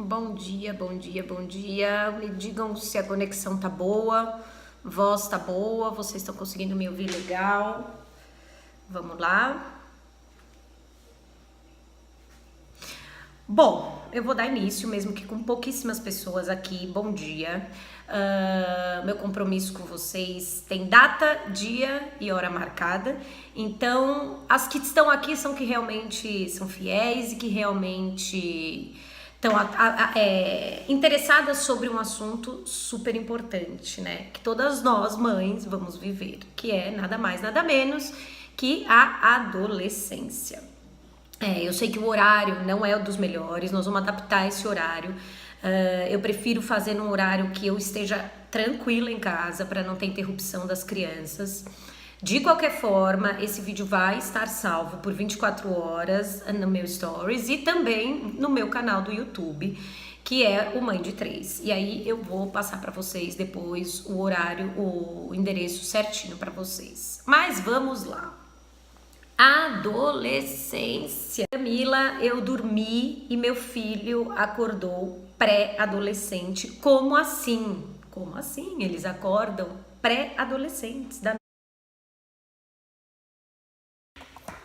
Bom dia, bom dia, bom dia. Me digam se a conexão tá boa, voz tá boa, vocês estão conseguindo me ouvir legal. Vamos lá. Bom, eu vou dar início, mesmo que com pouquíssimas pessoas aqui. Bom dia. Meu compromisso com vocês tem data, dia e hora marcada. Então, as que estão aqui são que realmente são fiéis e que realmente estão interessadas sobre um assunto super importante, né? Que todas nós, mães, vamos viver, que é nada mais, nada menos que a adolescência. Eu sei que o horário não é o dos melhores, nós vamos adaptar esse horário. Eu prefiro fazer num horário que eu esteja tranquila em casa para não ter interrupção das crianças. De qualquer forma, esse vídeo vai estar salvo por 24 horas no meu Stories e também no meu canal do YouTube, que é o Mãe de Três. E aí eu vou passar para vocês depois o horário, o endereço certinho para vocês. Mas vamos lá. Adolescência. Camila, eu dormi e meu filho acordou pré-adolescente. Como assim? Como assim? Eles acordam pré-adolescentes.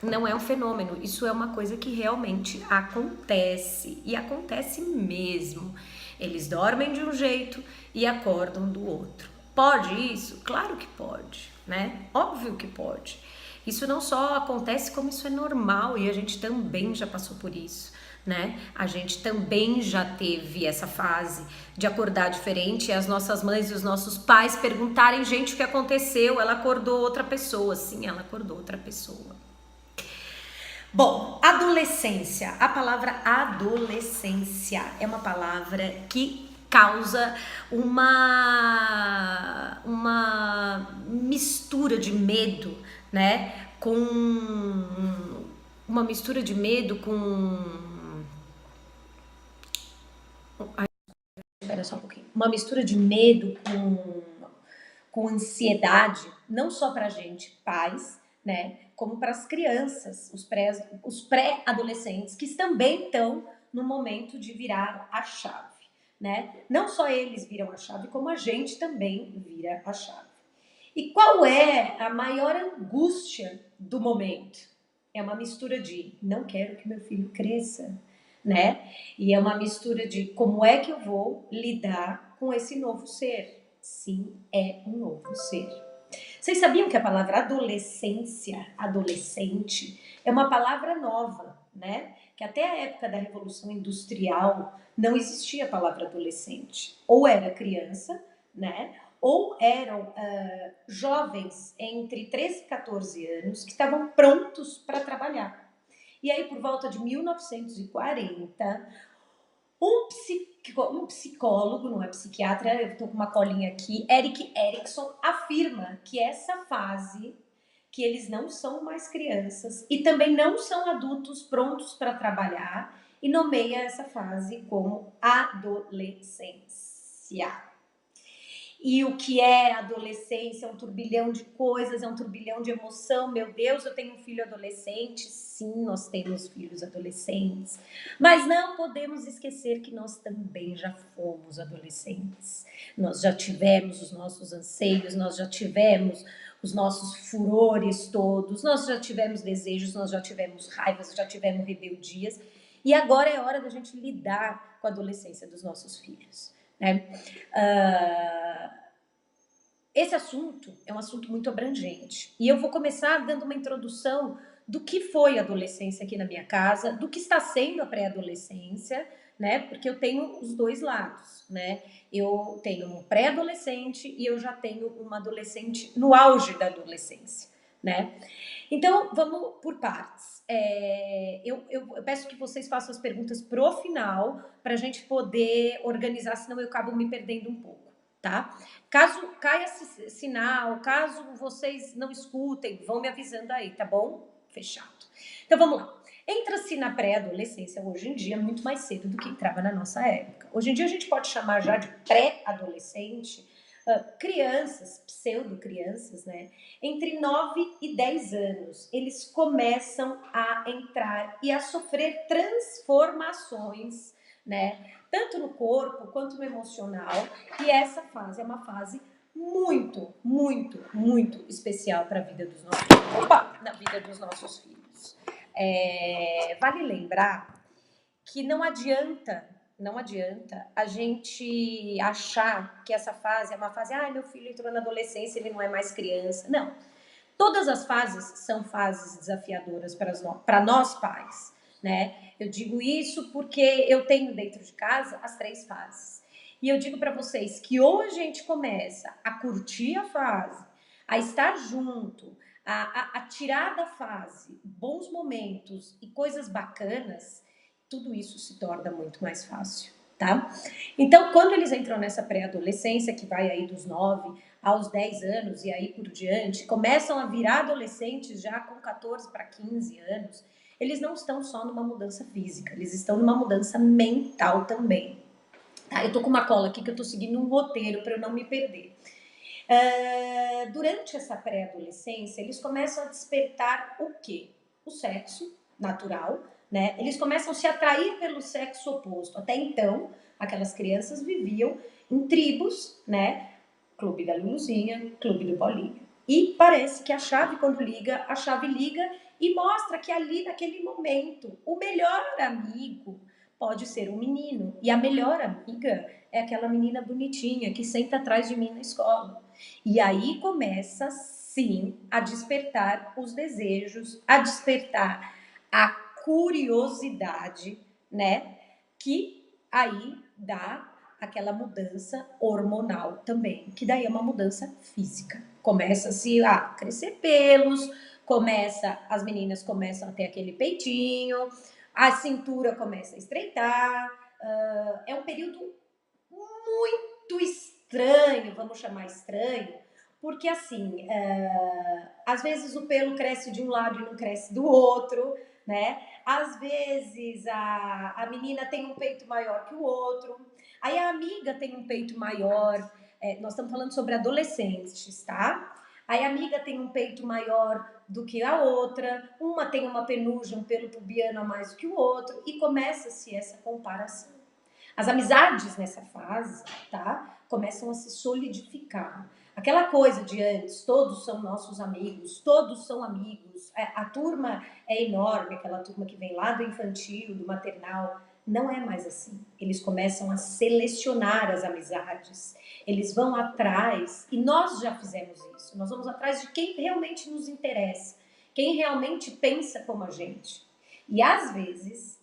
Não é um fenômeno, isso é uma coisa que realmente acontece. E acontece mesmo. Eles dormem de um jeito e acordam do outro. Pode isso? Claro que pode, né? Óbvio que pode. Isso não só acontece, como isso é normal e a gente também já passou por isso, né? A gente também já teve essa fase de acordar diferente e as nossas mães e os nossos pais perguntarem, gente, o que aconteceu? Ela acordou outra pessoa. Sim, ela acordou outra pessoa. Bom, adolescência. A palavra adolescência é uma palavra que causa uma mistura de medo, né? Com uma mistura de medo com. Ai, espera só um pouquinho. Uma mistura de medo com ansiedade, não só para a gente, pais, né, como para as crianças, os pré-adolescentes, que também estão no momento de virar a chave, né? Não só eles viram a chave, como a gente também vira a chave. E qual é a maior angústia do momento? É uma mistura de não quero que meu filho cresça, né? E é uma mistura de como é que eu vou lidar com esse novo ser. Sim, é um novo ser. Vocês sabiam que a palavra adolescência, adolescente, é uma palavra nova, né? Que até a época da Revolução Industrial não existia a palavra adolescente. Ou era criança, né? Ou eram jovens entre 13 e 14 anos que estavam prontos para trabalhar. E aí, por volta de 1940, um psicólogo, não é psiquiatra, eu estou com uma colinha aqui, Erik Erikson, afirma que essa fase, que eles não são mais crianças e também não são adultos prontos para trabalhar, e nomeia essa fase como adolescência. E o que é adolescência? É um turbilhão de coisas, é um turbilhão de emoção. Meu Deus, eu tenho um filho adolescente. Sim, nós temos filhos adolescentes. Mas não podemos esquecer que nós também já fomos adolescentes. Nós já tivemos os nossos anseios, nós já tivemos os nossos furores todos, nós já tivemos desejos, nós já tivemos raivas, já tivemos rebeldias. E agora é hora da gente lidar com a adolescência dos nossos filhos, né? Esse assunto é um assunto muito abrangente e eu vou começar dando uma introdução do que foi a adolescência aqui na minha casa, do que está sendo a pré-adolescência, né? Porque eu tenho os dois lados, né? Eu tenho um pré-adolescente e eu já tenho uma adolescente no auge da adolescência, né? Então, vamos por partes. Eu peço que vocês façam as perguntas pro final, para a gente poder organizar, senão eu acabo me perdendo um pouco, tá? Caso caia sinal, caso vocês não escutem, vão me avisando aí, tá bom? Fechado. Então, vamos lá. Entra-se na pré-adolescência hoje em dia muito mais cedo do que entrava na nossa época. Hoje em dia a gente pode chamar já de pré-adolescente crianças, pseudo-crianças, né? Entre 9 e 10 anos, eles começam a entrar e a sofrer transformações né? Tanto no corpo quanto no emocional. E essa fase é uma fase muito, muito, muito especial para a vida dos nossos filhos. Opa! Na vida dos nossos filhos. Vale lembrar que não adianta a gente achar que essa fase é uma fase, meu filho entrou na adolescência, ele não é mais criança. Não. Todas as fases são fases desafiadoras para nós pais, né? Eu digo isso porque eu tenho dentro de casa as 3 fases. E eu digo para vocês que ou a gente começa a curtir a fase, a estar junto, a tirar da fase bons momentos e coisas bacanas, tudo isso se torna muito mais fácil, tá? Então, quando eles entram nessa pré-adolescência, que vai aí dos 9 aos 10 anos e aí por diante, começam a virar adolescentes já com 14 para 15 anos, eles não estão só numa mudança física, eles estão numa mudança mental também. Tá? Eu tô com uma cola aqui que eu tô seguindo um roteiro para eu não me perder. Durante essa pré-adolescência, eles começam a despertar o quê? O sexo natural, né? Eles começam a se atrair pelo sexo oposto. Até então, aquelas crianças viviam em tribos, né? Clube da Luluzinha, Clube do Bolinha. E parece que a chave, quando liga, a chave liga e mostra que ali, naquele momento, o melhor amigo pode ser um menino. E a melhor amiga é aquela menina bonitinha que senta atrás de mim na escola. E aí começa, sim, a despertar os desejos, a despertar a curiosidade, né? Que aí dá aquela mudança hormonal também, que daí é uma mudança física. Começa-se a crescer pelos, as meninas começam a ter aquele peitinho, a cintura começa a estreitar, é um período muito estranho, vamos chamar estranho, porque assim, às vezes o pelo cresce de um lado e não cresce do outro, né? Às vezes a menina tem um peito maior que o outro, aí a amiga tem um peito maior, nós estamos falando sobre adolescentes, tá? Aí a amiga tem um peito maior do que a outra, uma tem uma penugem, um pelo pubiano a mais do que o outro, e começa-se essa comparação. As amizades nessa fase, tá? Começam a se solidificar. Aquela coisa de antes, todos são nossos amigos, todos são amigos, a turma é enorme, aquela turma que vem lá do infantil, do maternal, não é mais assim. Eles começam a selecionar as amizades, eles vão atrás, e nós já fizemos isso, nós vamos atrás de quem realmente nos interessa, quem realmente pensa como a gente. E às vezes,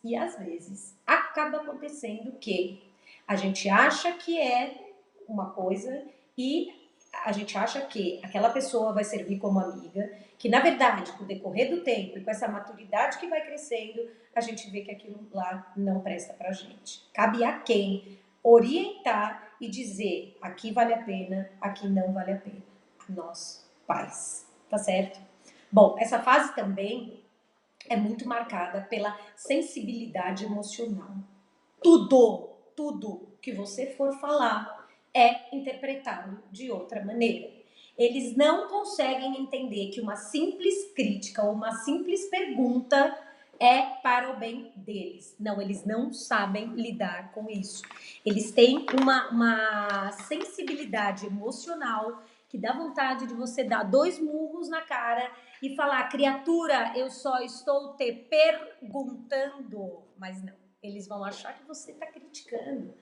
acaba acontecendo que a gente acha que é uma coisa e a gente acha que aquela pessoa vai servir como amiga, que na verdade, com o decorrer do tempo e com essa maturidade que vai crescendo, a gente vê que aquilo lá não presta pra gente. Cabe a quem orientar e dizer, aqui vale a pena, aqui não vale a pena. Nós, pais, tá certo? Bom, essa fase também é muito marcada pela sensibilidade emocional. Tudo que você for falar é interpretado de outra maneira. Eles não conseguem entender que uma simples crítica ou uma simples pergunta é para o bem deles. Não, eles não sabem lidar com isso. Eles têm uma sensibilidade emocional que dá vontade de você dar 2 murros na cara e falar, criatura, eu só estou te perguntando. Mas não, eles vão achar que você está criticando.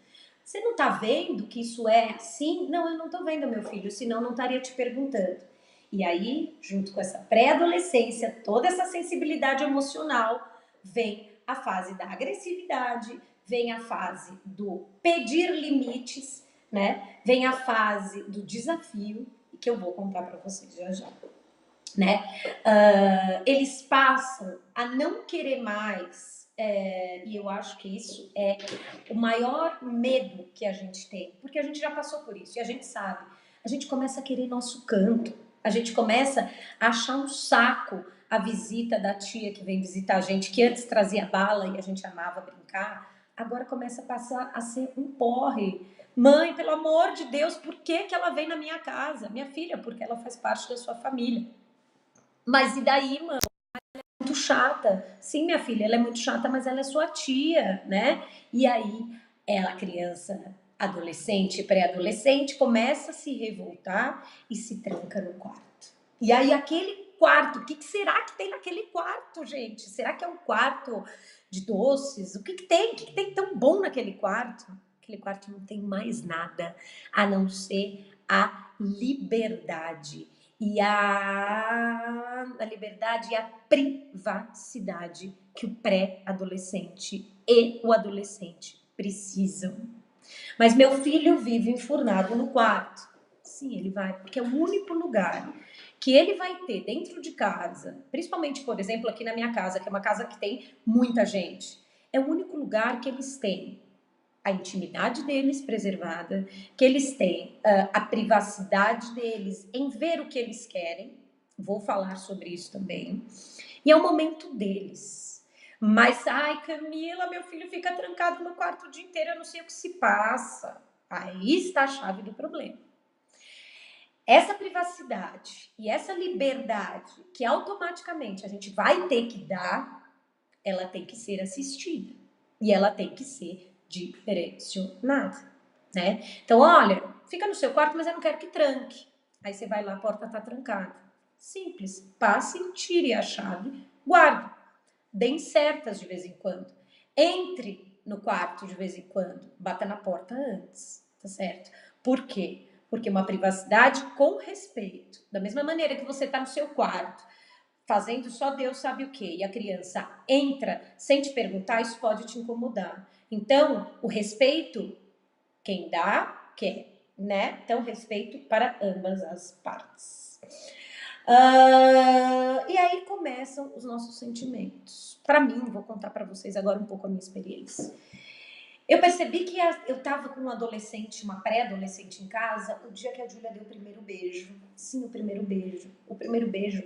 Você não está vendo que isso é assim? Não, eu não estou vendo, meu filho, senão não estaria te perguntando. E aí, junto com essa pré-adolescência, toda essa sensibilidade emocional, vem a fase da agressividade, vem a fase do pedir limites, né? Vem a fase do desafio, que eu vou contar para vocês já já. Né? Eles passam a não querer mais, e eu acho que isso é o maior medo que a gente tem, porque a gente já passou por isso e a gente sabe. A gente começa a querer nosso canto, a gente começa a achar um saco a visita da tia que vem visitar a gente, que antes trazia bala e a gente amava brincar, agora começa a passar a ser um porre. Mãe, pelo amor de Deus, por que ela vem na minha casa? Minha filha, porque ela faz parte da sua família. Mas e daí, mano? muito chata. Sim, minha filha, ela é muito chata, mas ela é sua tia, né? E aí, ela, criança, adolescente, pré-adolescente, começa a se revoltar e se tranca no quarto. E aí, aquele quarto, o que será que tem naquele quarto, gente? Será que é um quarto de doces? O que tem? O que tem tão bom naquele quarto? Aquele quarto não tem mais nada a não ser a liberdade. E a liberdade e a privacidade que o pré-adolescente e o adolescente precisam. Mas meu filho vive enfurnado no quarto. Sim, ele vai, porque é o único lugar que ele vai ter dentro de casa, principalmente, por exemplo, aqui na minha casa, que é uma casa que tem muita gente, é o único lugar que eles têm a intimidade deles preservada, que eles têm a privacidade deles em ver o que eles querem. Vou falar sobre isso também. E é o momento deles. Mas, ai, Camila, meu filho fica trancado no quarto o dia inteiro, eu não sei o que se passa. Aí está a chave do problema. Essa privacidade e essa liberdade que automaticamente a gente vai ter que dar, ela tem que ser assistida. E ela tem que ser direcionada, né? Então, olha, fica no seu quarto, mas eu não quero que tranque. Aí você vai lá, a porta tá trancada. Simples. Passe, tire a chave, guarde. Deem certas de vez em quando. Entre no quarto de vez em quando. Bata na porta antes, tá certo? Por quê? Porque uma privacidade com respeito. Da mesma maneira que você tá no seu quarto, fazendo só Deus sabe o quê, e a criança entra sem te perguntar, isso pode te incomodar. Então, o respeito, quem dá, quer, né? Então, respeito para ambas as partes. E aí começam os nossos sentimentos. Para mim, vou contar para vocês agora um pouco a minha experiência. Eu percebi que eu estava com um adolescente, uma pré-adolescente em casa, o dia que a Júlia deu o primeiro beijo. Sim, o primeiro beijo. O primeiro beijo.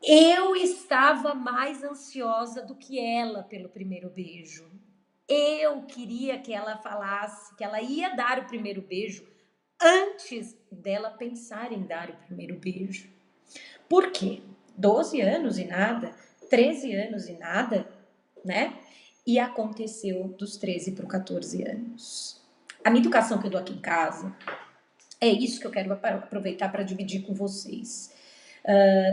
Eu estava mais ansiosa do que ela pelo primeiro beijo. Eu queria que ela falasse que ela ia dar o primeiro beijo antes dela pensar em dar o primeiro beijo. Por quê? 12 anos e nada, 13 anos e nada, né? E aconteceu dos 13 para os 14 anos. A minha educação que eu dou aqui em casa, é isso que eu quero aproveitar para dividir com vocês.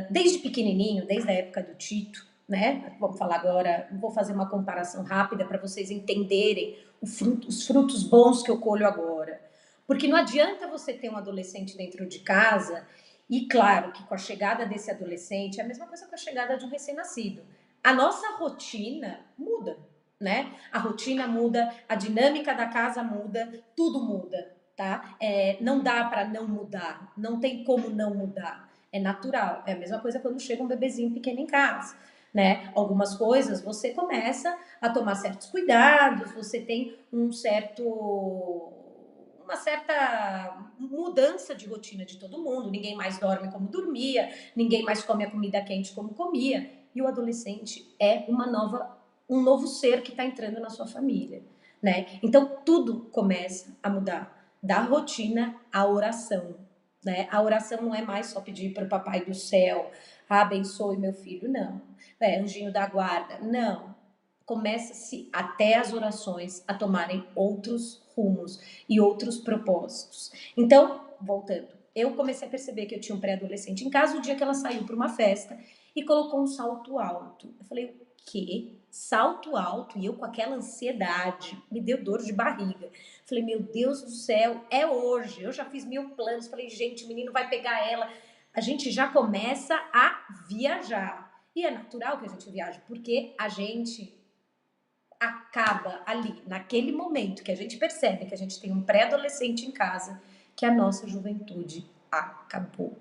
Desde pequenininho, desde a época do Tito, né? Vamos falar agora, vou fazer uma comparação rápida para vocês entenderem os frutos bons que eu colho agora. Porque não adianta você ter um adolescente dentro de casa e, claro, que com a chegada desse adolescente, é a mesma coisa com a chegada de um recém-nascido. A nossa rotina muda, né? A rotina muda, a dinâmica da casa muda, tudo muda, tá? Não dá para não mudar, não tem como não mudar. É natural. É a mesma coisa quando chega um bebezinho pequeno em casa, né? Algumas coisas você começa a tomar certos cuidados, você tem uma certa mudança de rotina de todo mundo. Ninguém mais dorme como dormia, ninguém mais come a comida quente como comia. E o adolescente é um novo ser que está entrando na sua família, né? Então tudo começa a mudar, da rotina à oração. Né? A oração não é mais só pedir para o papai do céu, abençoe meu filho, não. Anjinho da guarda, não. Começa-se até as orações a tomarem outros rumos e outros propósitos. Então, voltando, eu comecei a perceber que eu tinha um pré-adolescente em casa o dia que ela saiu para uma festa e colocou um salto alto. Eu falei, o quê? Salto alto? E eu com aquela ansiedade, me deu dor de barriga. Falei, meu Deus do céu, é hoje. Eu já fiz 1000 planos. Falei, gente, o menino vai pegar ela. A gente já começa a viajar. E é natural que a gente viaje, porque a gente acaba ali, naquele momento que a gente percebe que a gente tem um pré-adolescente em casa, que a nossa juventude acabou.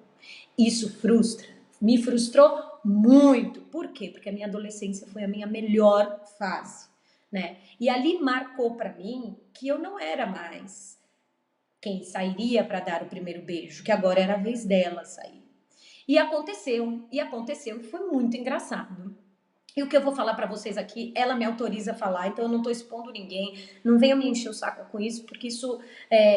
Isso frustra. Me frustrou muito. Por quê? Porque a minha adolescência foi a minha melhor fase, né? E ali marcou para mim que eu não era mais quem sairia para dar o primeiro beijo, que agora era a vez dela sair. E aconteceu, e foi muito engraçado. E o que eu vou falar para vocês aqui, ela me autoriza a falar, então eu não estou expondo ninguém, não venham me encher o saco com isso, porque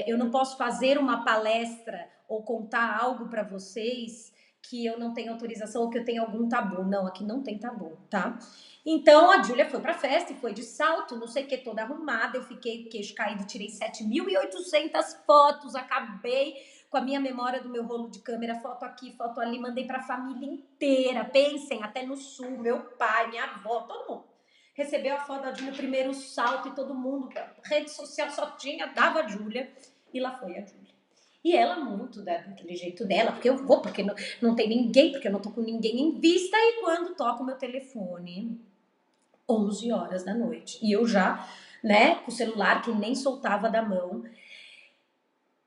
eu não posso fazer uma palestra ou contar algo para vocês que eu não tenho autorização ou que eu tenho algum tabu. Não, aqui não tem tabu, tá? Então a Júlia foi pra festa e foi de salto, não sei o que, toda arrumada. Eu fiquei queixo caído, tirei 7.800 fotos, acabei com a minha memória do meu rolo de câmera, foto aqui, foto ali, mandei pra família inteira. Pensem, até no sul, meu pai, minha avó, todo mundo. Recebeu a foto da Júlia, primeiro salto, e todo mundo, rede social só tinha, dava a Júlia, e lá foi a Júlia. E ela muito daquele jeito dela, porque eu vou, porque não tem ninguém, porque eu não tô com ninguém em vista, e quando toca o meu telefone, 11 horas da noite, e eu já, né, com o celular que nem soltava da mão,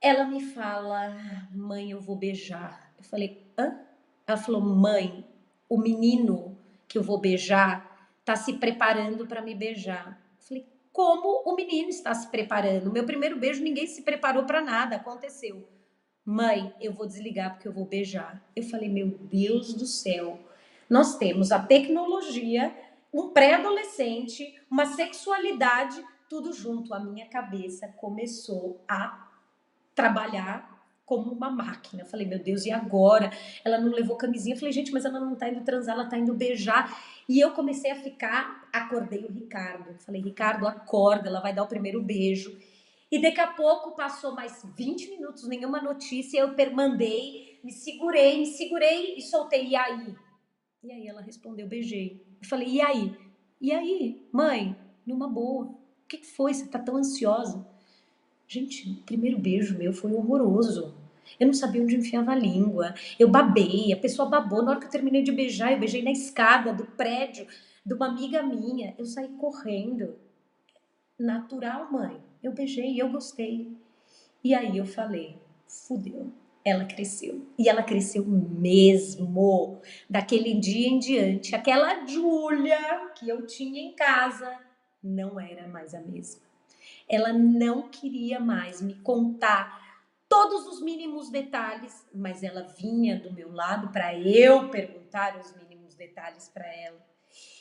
ela me fala, mãe, eu vou beijar. Eu falei, hã? Ela falou, mãe, o menino que eu vou beijar tá se preparando para me beijar. Eu falei, como o menino está se preparando? Meu primeiro beijo, ninguém se preparou para nada, aconteceu. Mãe, eu vou desligar porque eu vou beijar. Eu falei, meu Deus do céu, nós temos a tecnologia, um pré-adolescente, uma sexualidade, tudo junto. A minha cabeça começou a trabalhar como uma máquina. Eu falei, meu Deus, e agora? Ela não levou camisinha. Eu falei, gente, mas ela não tá indo transar, ela tá indo beijar. E eu comecei a ficar, acordei o Ricardo. Eu falei, Ricardo, acorda, ela vai dar o primeiro beijo. E daqui a pouco passou mais 20 minutos, nenhuma notícia, eu mandei, me segurei e soltei, e aí? E aí ela respondeu, beijei. Eu falei, e aí? E aí, mãe, numa boa. O que foi? Você tá tão ansiosa? Gente, o primeiro beijo meu foi horroroso. Eu não sabia onde enfiava a língua. Eu babei, a pessoa babou. Na hora que eu terminei de beijar, eu beijei na escada do prédio de uma amiga minha. Eu saí correndo. Natural, mãe. Eu beijei, eu gostei. E aí eu falei, fudeu. Ela cresceu. E ela cresceu mesmo. Daquele dia em diante, aquela Júlia que eu tinha em casa não era mais a mesma. Ela não queria mais me contar todos os mínimos detalhes, mas ela vinha do meu lado para eu perguntar os mínimos detalhes para ela.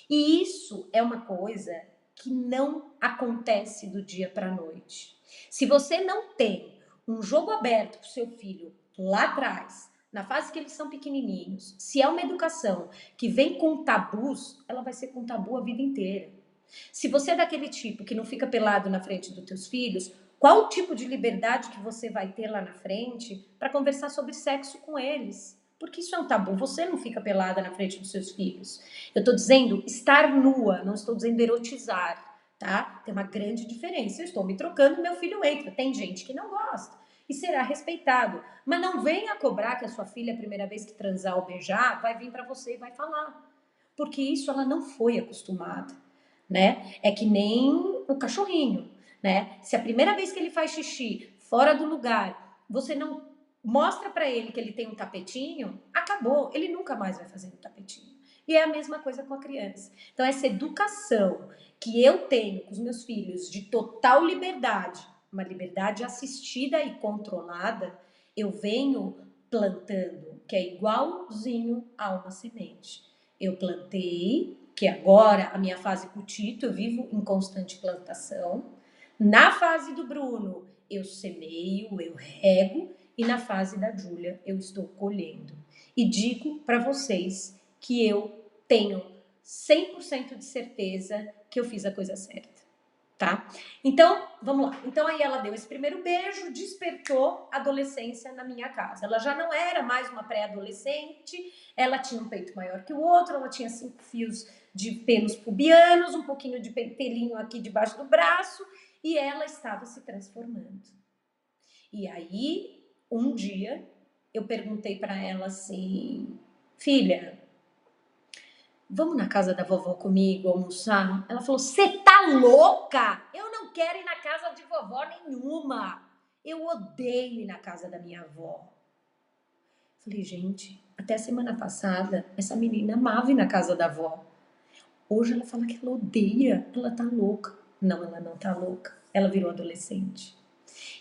E isso é uma coisa que não acontece do dia para a noite. Se você não tem um jogo aberto para o seu filho lá atrás, na fase que eles são pequenininhos, se é uma educação que vem com tabus, ela vai ser com tabu a vida inteira. Se você é daquele tipo que não fica pelado na frente dos teus filhos, qual o tipo de liberdade que você vai ter lá na frente para conversar sobre sexo com eles? Porque isso é um tabu, você não fica pelada na frente dos seus filhos. Eu estou dizendo estar nua, não estou dizendo erotizar, tá? Tem uma grande diferença. Eu estou me trocando, meu filho entra. Tem gente que não gosta e será respeitado. Mas não venha cobrar que a sua filha, a primeira vez que transar ou beijar, vai vir para você e vai falar. Porque isso ela não foi acostumada, né? É que nem o cachorrinho, né? Se a primeira vez que ele faz xixi fora do lugar, você não mostra para ele que ele tem um tapetinho, acabou, ele nunca mais vai fazer um tapetinho. E é a mesma coisa com a criança. Então essa educação que eu tenho com os meus filhos de total liberdade, uma liberdade assistida e controlada, eu venho plantando, que é igualzinho a uma semente. Eu plantei, que agora a minha fase com o Tito, eu vivo em constante plantação. Na fase do Bruno, eu semeio, eu rego, e na fase da Júlia, eu estou colhendo. E digo para vocês que eu tenho 100% de certeza que eu fiz a coisa certa, tá? Então, vamos lá. Então aí ela deu esse primeiro beijo, despertou a adolescência na minha casa. Ela já não era mais uma pré-adolescente, ela tinha um peito maior que o outro, ela tinha 5 fios de pelos pubianos, um pouquinho de pelinho aqui debaixo do braço, e ela estava se transformando. E aí, um dia, eu perguntei para ela assim, filha, vamos na casa da vovó comigo almoçar? Ela falou, você tá louca? Eu não quero ir na casa de vovó nenhuma. Eu odeio ir na casa da minha avó. Falei, gente, até a semana passada, essa menina amava ir na casa da avó. Hoje ela fala que ela odeia, ela tá louca. Não, ela não tá louca. Ela virou adolescente.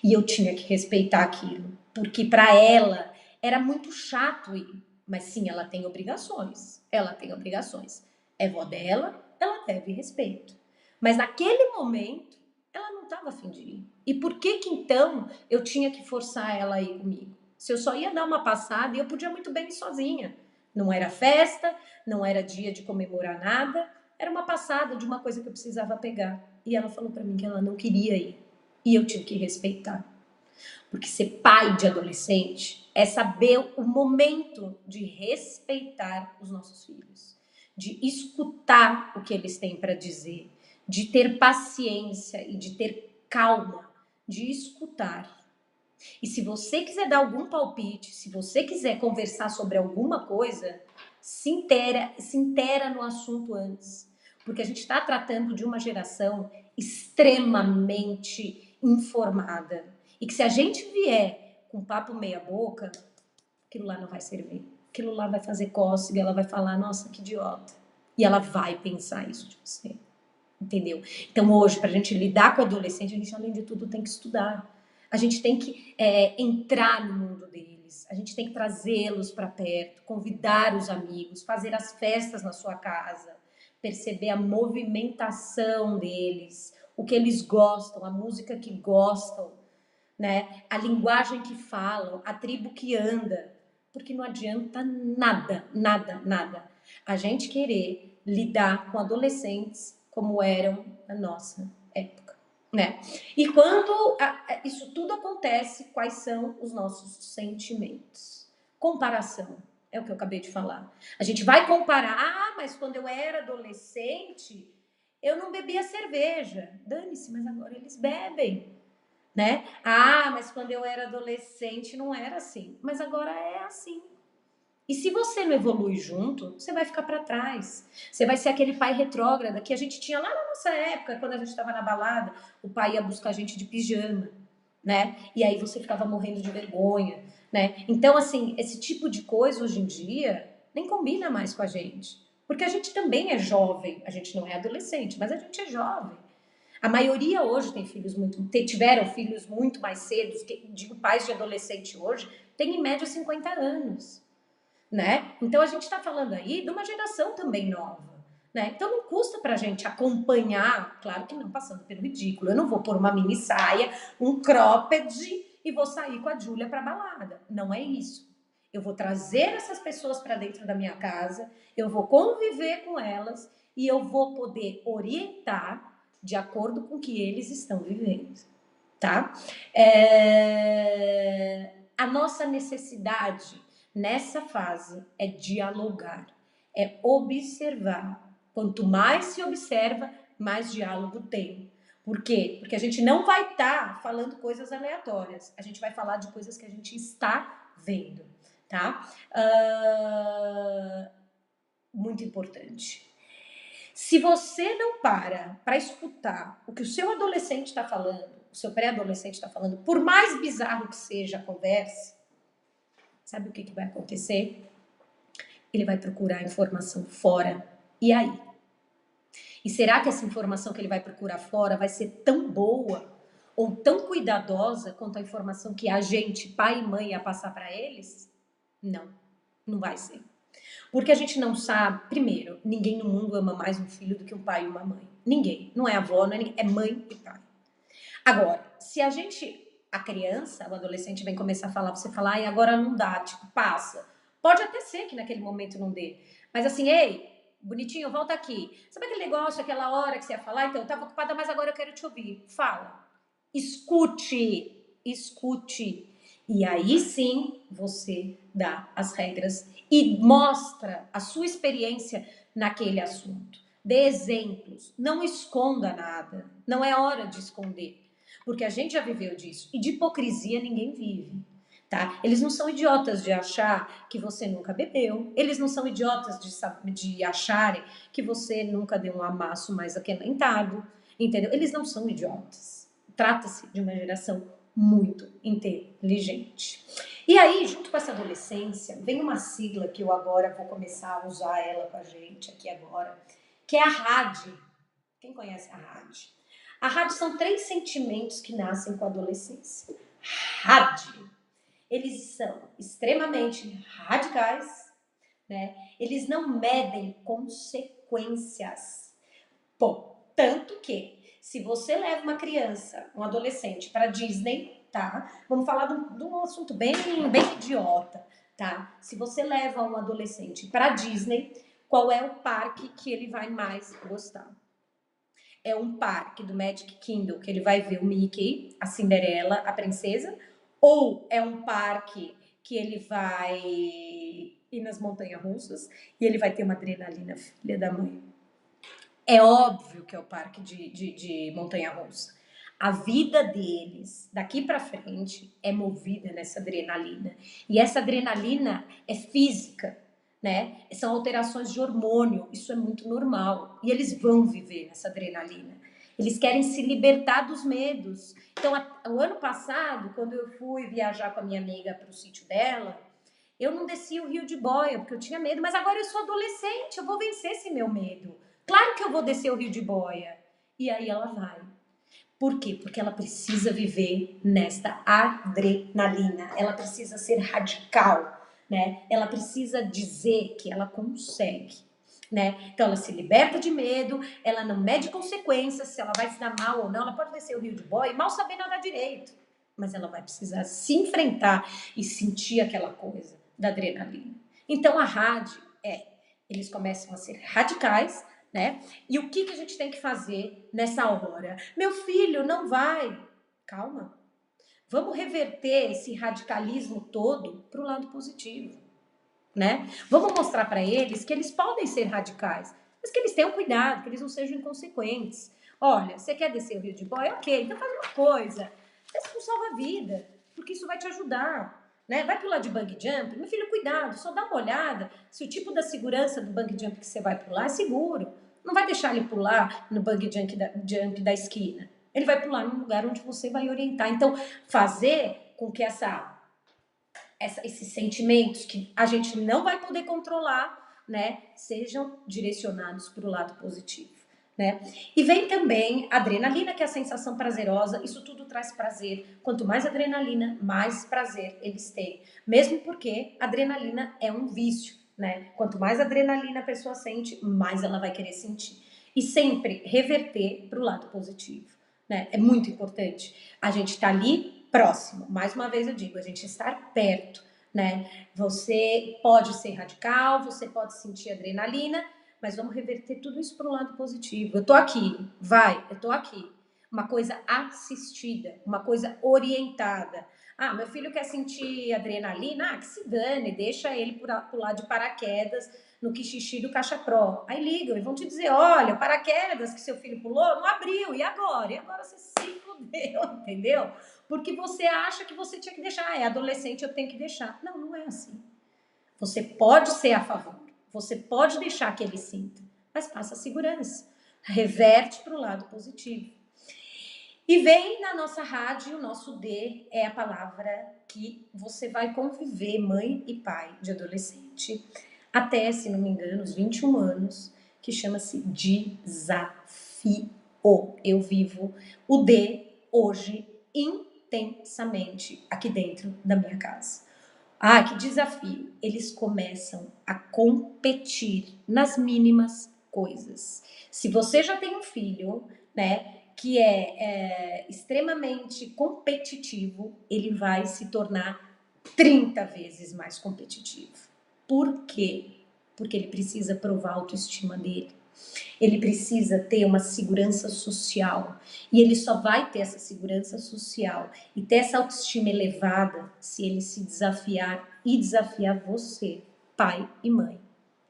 E eu tinha que respeitar aquilo, porque para ela era muito chato ir. Mas sim, ela tem obrigações. Ela tem obrigações. É vó dela, ela deve respeito. Mas naquele momento, ela não estava afim de ir. E por que que então eu tinha que forçar ela a ir comigo? Se eu só ia dar uma passada, e eu podia muito bem ir sozinha. Não era festa, não era dia de comemorar nada, era uma passada de uma coisa que eu precisava pegar. E ela falou para mim que ela não queria ir. E eu tive que respeitar. Porque ser pai de adolescente é saber o momento de respeitar os nossos filhos, de escutar o que eles têm para dizer, de ter paciência e de ter calma, de escutar. E se você quiser dar algum palpite, se você quiser conversar sobre alguma coisa, se intera no assunto antes. Porque a gente está tratando de uma geração extremamente informada. E que se a gente vier com papo meia boca, aquilo lá não vai servir. Aquilo lá vai fazer cócega, ela vai falar, nossa, que idiota. E ela vai pensar isso de você. Entendeu? Então hoje, para a gente lidar com o adolescente, a gente além de tudo tem que estudar. A gente tem que entrar no mundo deles, a gente tem que trazê-los para perto, convidar os amigos, fazer as festas na sua casa, perceber a movimentação deles, o que eles gostam, a música que gostam, né? A linguagem que falam, a tribo que anda, porque não adianta nada, nada, nada a gente querer lidar com adolescentes como eram na nossa época, né? E quando isso tudo acontece, quais são os nossos sentimentos? Comparação, é o que eu acabei de falar. A gente vai comparar, mas quando eu era adolescente, eu não bebia cerveja. Dane-se, mas agora eles bebem, né? Mas quando eu era adolescente não era assim, mas agora é assim. E se você não evolui junto, você vai ficar para trás. Você vai ser aquele pai retrógrado que a gente tinha lá na nossa época, quando a gente estava na balada, o pai ia buscar a gente de pijama, né? E aí você ficava morrendo de vergonha, né? Então, assim, esse tipo de coisa hoje em dia nem combina mais com a gente. Porque a gente também é jovem, a gente não é adolescente, mas a gente é jovem. A maioria hoje tiveram filhos muito mais cedo, digo pais de adolescente hoje, tem em média 50 anos. Né? Então a gente está falando aí de uma geração também nova, né? Então não custa para a gente acompanhar, claro que não passando pelo ridículo. Eu não vou pôr uma mini saia, um cropped e vou sair com a Júlia para balada. Não é isso. Eu vou trazer essas pessoas para dentro da minha casa, eu vou conviver com elas e eu vou poder orientar de acordo com o que eles estão vivendo, tá? A nossa necessidade nessa fase é dialogar, é observar. Quanto mais se observa, mais diálogo tem. Por quê? Porque a gente não vai estar falando coisas aleatórias. A gente vai falar de coisas que a gente está vendo, tá? Muito importante. Se você não para escutar o que o seu adolescente está falando, o seu pré-adolescente está falando, por mais bizarro que seja a conversa, sabe o que vai acontecer? Ele vai procurar informação fora. E aí? E será que essa informação que ele vai procurar fora vai ser tão boa ou tão cuidadosa quanto a informação que a gente, pai e mãe, ia passar para eles? Não, não vai ser. Porque a gente não sabe, primeiro, ninguém no mundo ama mais um filho do que um pai e uma mãe. Ninguém. Não é avó, não é ninguém, é mãe e pai. Agora, se a criança, o adolescente vem começar a falar, você fala, ai, agora não dá, tipo, passa. Pode até ser que naquele momento não dê. Mas assim, ei, bonitinho, volta aqui. Sabe aquele negócio, aquela hora que você ia falar? Então, eu estava ocupada, mas agora eu quero te ouvir. Fala. Escute. Escute. E aí sim, você dá as regras e mostra a sua experiência naquele assunto. Dê exemplos. Não esconda nada. Não é hora de esconder. Porque a gente já viveu disso. E de hipocrisia ninguém vive. Tá? Eles não são idiotas de achar que você nunca bebeu. Eles não são idiotas de acharem que você nunca deu um amasso mais aquelentado. Entendeu? Eles não são idiotas. Trata-se de uma geração muito inteligente. E aí, junto com essa adolescência, vem uma sigla que eu agora vou começar a usar ela com a gente aqui agora, que é a RAD. Quem conhece a RAD? A RAD são 3 sentimentos que nascem com a adolescência. RAD. Eles são extremamente radicais, né? Eles não medem consequências. Bom, tanto que se você leva uma criança, um adolescente para Disney, tá? Vamos falar de um assunto bem, bem idiota, tá? Se você leva um adolescente para Disney, qual é o parque que ele vai mais gostar? É um parque do Magic Kingdom que ele vai ver o Mickey, a Cinderela, a princesa? Ou é um parque que ele vai ir nas montanhas-russas e ele vai ter uma adrenalina filha da mãe? É óbvio que é o parque de montanha-russa. A vida deles, daqui para frente, é movida nessa adrenalina. E essa adrenalina é física, né? São alterações de hormônio, isso é muito normal. E eles vão viver nessa adrenalina. Eles querem se libertar dos medos. Então, o ano passado, quando eu fui viajar com a minha amiga para o sítio dela, eu não desci o rio de boia, porque eu tinha medo, mas agora eu sou adolescente, eu vou vencer esse meu medo. Claro que eu vou descer o rio de boia. E aí ela vai. Por quê? Porque ela precisa viver nesta adrenalina. Ela precisa ser radical, né? Ela precisa dizer que ela consegue, né? Então ela se liberta de medo, ela não mede consequências, se ela vai se dar mal ou não. Ela pode descer o rio de boia e mal saber nadar direito. Mas ela vai precisar se enfrentar e sentir aquela coisa da adrenalina. Então a rádio eles começam a ser radicais, né? E o que a gente tem que fazer nessa hora? Meu filho, não vai. Calma. Vamos reverter esse radicalismo todo para o lado positivo, né? Vamos mostrar para eles que eles podem ser radicais, mas que eles tenham cuidado, que eles não sejam inconsequentes. Olha, você quer descer o rio de boia? Ok, então faz uma coisa. Desce com salva-vida, porque isso vai te ajudar. Né? Vai pular de bungee jump, meu filho, cuidado, só dá uma olhada se o tipo da segurança do bungee jump que você vai pular é seguro. Não vai deixar ele pular no bungee jump da esquina. Ele vai pular num lugar onde você vai orientar. Então, fazer com que esses sentimentos que a gente não vai poder controlar, né, sejam direcionados para o lado positivo, né? E vem também a adrenalina, que é a sensação prazerosa. Isso tudo traz prazer. Quanto mais adrenalina, mais prazer eles têm. Mesmo porque a adrenalina é um vício, né? Quanto mais adrenalina a pessoa sente, mais ela vai querer sentir. E sempre reverter para o lado positivo, né? É muito importante. A gente está ali próximo. Mais uma vez eu digo, a gente estar perto, né? Você pode ser radical, você pode sentir adrenalina, mas vamos reverter tudo isso para o lado positivo. Eu tô aqui, eu tô aqui. Uma coisa assistida, uma coisa orientada. Ah, meu filho quer sentir adrenalina? Ah, que se dane, deixa ele pular de paraquedas no Quixixi do Caixa Pro. Aí ligam e vão te dizer, olha, o paraquedas que seu filho pulou não abriu, e agora? E agora você se fudeu, entendeu? Porque você acha que você tinha que deixar. Ah, é adolescente, eu tenho que deixar. Não, não é assim. Você pode ser a favor, você pode deixar que ele sinta, mas passa a segurança, reverte para o lado positivo. E vem na nossa rádio, o nosso D é a palavra que você vai conviver, mãe e pai de adolescente, até, se não me engano, os 21 anos, que chama-se desafio. Eu vivo o D hoje intensamente aqui dentro da minha casa. Ah, que desafio! Eles começam a competir nas mínimas coisas. Se você já tem um filho, né, que é extremamente competitivo, ele vai se tornar 30 vezes mais competitivo. Por quê? Porque ele precisa provar a autoestima dele. Ele precisa ter uma segurança social. E ele só vai ter essa segurança social e ter essa autoestima elevada se ele se desafiar e desafiar você, pai e mãe.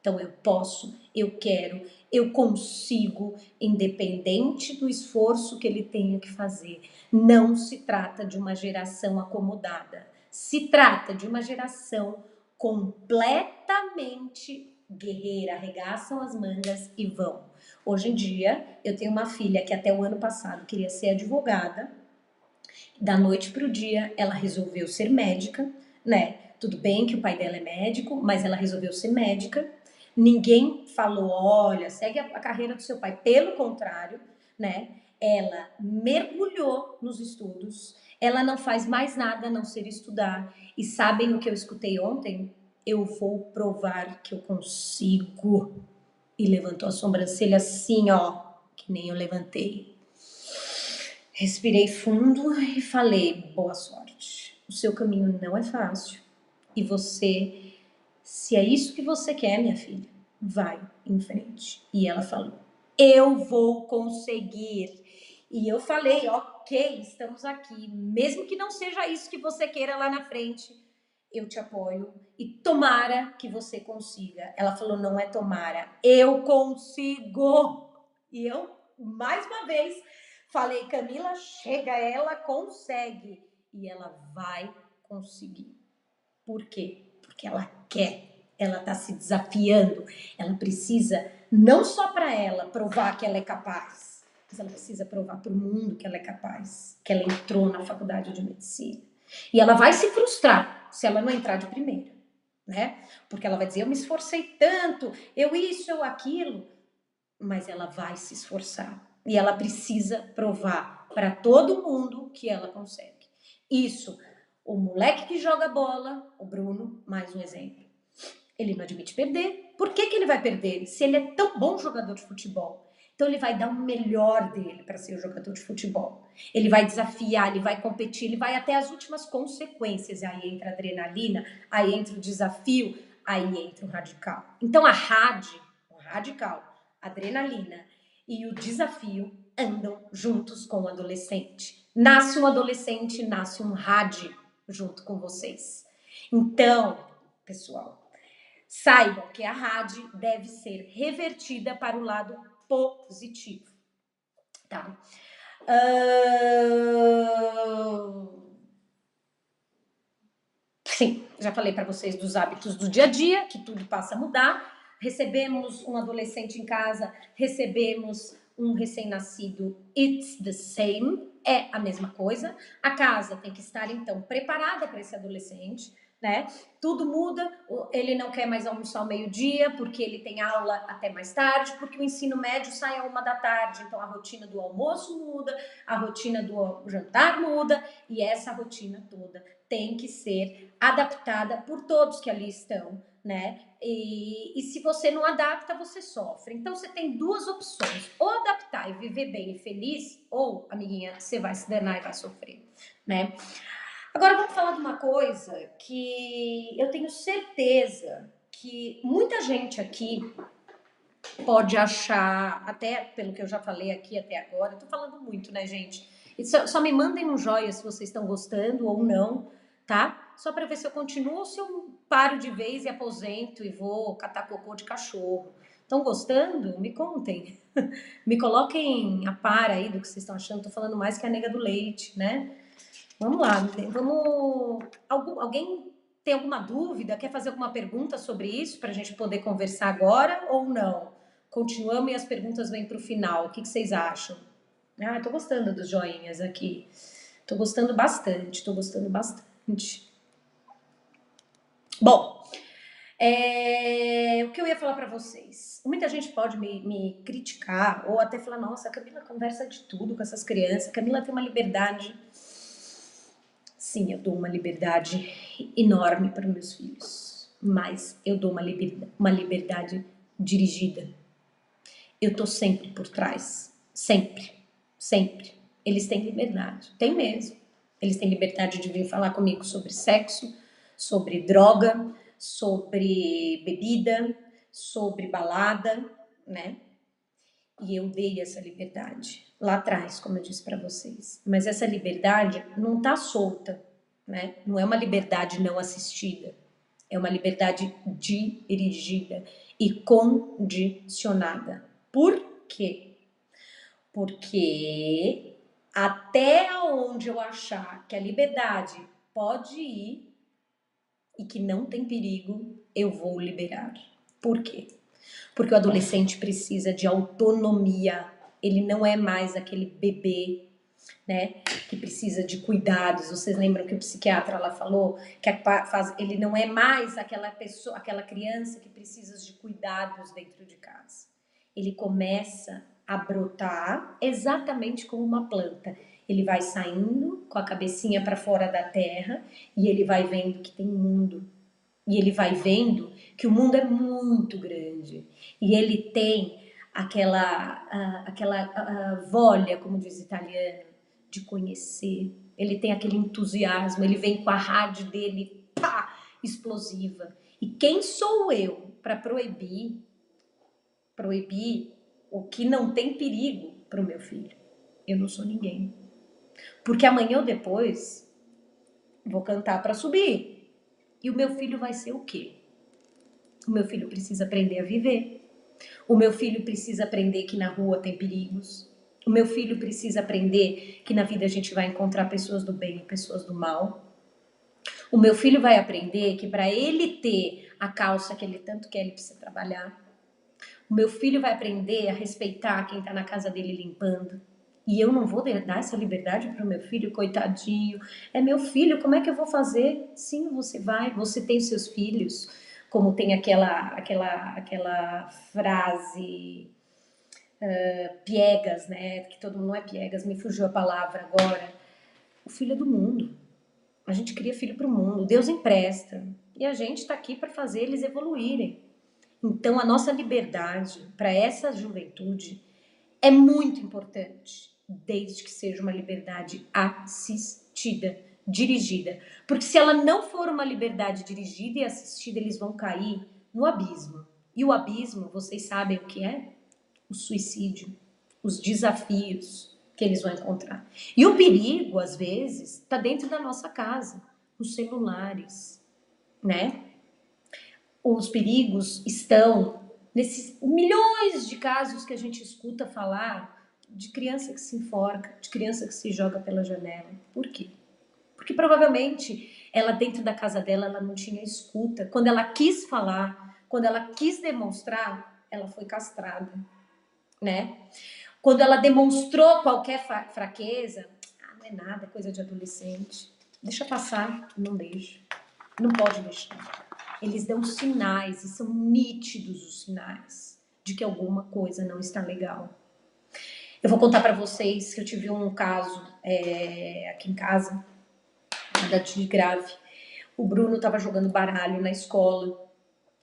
Então eu posso, eu quero, eu consigo, independente do esforço que ele tenha que fazer. Não se trata de uma geração acomodada. Se trata de uma geração completamente guerreira, arregaçam as mangas e vão. Hoje em dia, eu tenho uma filha que até o ano passado queria ser advogada. Da noite para o dia, ela resolveu ser médica, né? Tudo bem que o pai dela é médico, mas ela resolveu ser médica. Ninguém falou, olha, segue a carreira do seu pai. Pelo contrário, né? Ela mergulhou nos estudos. Ela não faz mais nada a não ser estudar. E sabem o que eu escutei ontem? Eu vou provar que eu consigo. E levantou a sobrancelha assim, ó, que nem eu levantei. Respirei fundo e falei: boa sorte. O seu caminho não é fácil. E você, se é isso que você quer, minha filha, vai em frente. E ela falou: eu vou conseguir. E eu falei: ok, estamos aqui. Mesmo que não seja isso que você queira lá na frente, eu te apoio. E tomara que você consiga. Ela falou: não é tomara, eu consigo. E eu, mais uma vez, falei: Camila, chega, ela consegue. E ela vai conseguir. Por quê? Porque ela quer, ela está se desafiando, ela precisa, não só para ela provar que ela é capaz, mas ela precisa provar para o mundo que ela é capaz, que ela entrou na faculdade de medicina. E ela vai se frustrar se ela não entrar de primeira, né? Porque ela vai dizer: eu me esforcei tanto, eu isso, eu aquilo, mas ela vai se esforçar. E ela precisa provar para todo mundo que ela consegue. Isso, o moleque que joga bola, o Bruno, mais um exemplo. Ele não admite perder. Por que ele vai perder? Se ele é tão bom jogador de futebol. Então ele vai dar o melhor dele para ser o jogador de futebol. Ele vai desafiar, ele vai competir, ele vai até as últimas consequências. Aí entra a adrenalina, aí entra o desafio, aí entra o radical. Então o radical, a adrenalina e o desafio andam juntos com o adolescente. Nasce um adolescente, nasce um rádio junto com vocês. Então, pessoal, saibam que a rádio deve ser revertida para o lado positivo, tá? Sim, já falei para vocês dos hábitos do dia a dia, que tudo passa a mudar. Recebemos um adolescente em casa, recebemos um recém-nascido, it's the same, é a mesma coisa. A casa tem que estar, então, preparada para esse adolescente, né? Tudo muda, ele não quer mais almoçar ao meio-dia, porque ele tem aula até mais tarde, porque o ensino médio sai a 1 da tarde, então a rotina do almoço muda, a rotina do jantar muda, e essa rotina toda tem que ser adaptada por todos que ali estão, né? E se você não adapta, você sofre. Então você tem duas opções: ou adaptar e viver bem e feliz, ou, amiguinha, você vai se danar e vai sofrer, né? Agora vamos falar de uma coisa que eu tenho certeza que muita gente aqui pode achar, até pelo que eu já falei aqui até agora, eu tô falando muito, né, gente? E só me mandem um joia se vocês estão gostando ou não, tá? Só para ver se eu continuo ou se eu paro de vez e aposento e vou catar cocô de cachorro. Estão gostando? Me contem. Me coloquem a par aí do que vocês estão achando. Tô falando mais que a nega do leite, né? Vamos lá, vamos. Alguém tem alguma dúvida? Quer fazer alguma pergunta sobre isso para a gente poder conversar agora ou não? Continuamos e as perguntas vêm para o final. O que vocês acham? Ah, tô gostando dos joinhas aqui. Tô gostando bastante, tô gostando bastante. Bom, o que eu ia falar para vocês? Muita gente pode me criticar ou até falar: nossa, a Camila conversa de tudo com essas crianças, a Camila tem uma liberdade. Sim, eu dou uma liberdade enorme para meus filhos, mas eu dou uma liberdade dirigida. Eu tô sempre por trás, sempre, sempre. Eles têm liberdade, tem mesmo. Eles têm liberdade de vir falar comigo sobre sexo, sobre droga, sobre bebida, sobre balada, né? E eu dei essa liberdade lá atrás, como eu disse para vocês. Mas essa liberdade não tá solta, né? Não é uma liberdade não assistida. É uma liberdade dirigida e condicionada. Por quê? Porque até onde eu achar que a liberdade pode ir e que não tem perigo, eu vou liberar. Por quê? Porque o adolescente precisa de autonomia. Ele não é mais aquele bebê, né, que precisa de cuidados. Vocês lembram que o psiquiatra lá falou que ele não é mais aquela pessoa, aquela criança que precisa de cuidados dentro de casa. Ele começa a brotar exatamente como uma planta. Ele vai saindo com a cabecinha para fora da terra e ele vai vendo que tem mundo. E ele vai vendo que o mundo é muito grande. E ele tem aquela voglia, como diz o italiano, de conhecer, ele tem aquele entusiasmo, ele vem com a rádio dele, pá, explosiva. E quem sou eu para proibir o que não tem perigo para o meu filho? Eu não sou ninguém. Porque amanhã ou depois vou cantar para subir. E o meu filho vai ser o quê? O meu filho precisa aprender a viver. O meu filho precisa aprender que na rua tem perigos. O meu filho precisa aprender que na vida a gente vai encontrar pessoas do bem e pessoas do mal. O meu filho vai aprender que para ele ter a calça que ele tanto quer, ele precisa trabalhar. O meu filho vai aprender a respeitar quem está na casa dele limpando. E eu não vou dar essa liberdade para o meu filho, coitadinho. É meu filho, como é que eu vou fazer? Sim, você vai, você tem os seus filhos. Como tem aquela frase piegas, né? Que todo mundo não é piegas, me fugiu a palavra agora. O filho é do mundo. A gente cria filho para o mundo. Deus empresta. E a gente está aqui para fazer eles evoluírem. Então, a nossa liberdade para essa juventude é muito importante, desde que seja uma liberdade assistida, dirigida. Porque se ela não for uma liberdade dirigida e assistida, eles vão cair no abismo. E o abismo, vocês sabem o que é? O suicídio, os desafios que eles vão encontrar. E o perigo, às vezes, está dentro da nossa casa, nos celulares, né? Os perigos estão nesses milhões de casos que a gente escuta falar de criança que se enforca, de criança que se joga pela janela. Por quê? Porque provavelmente ela dentro da casa dela ela não tinha escuta. Quando ela quis falar, quando ela quis demonstrar, ela foi castrada, né? Quando ela demonstrou qualquer fraqueza, não é nada, é coisa de adolescente. Deixa passar, não deixa. Não pode deixar. Eles dão sinais, e são nítidos os sinais de que alguma coisa não está legal. Eu vou contar para vocês que eu tive um caso aqui em casa, nada de grave. O Bruno estava jogando baralho na escola,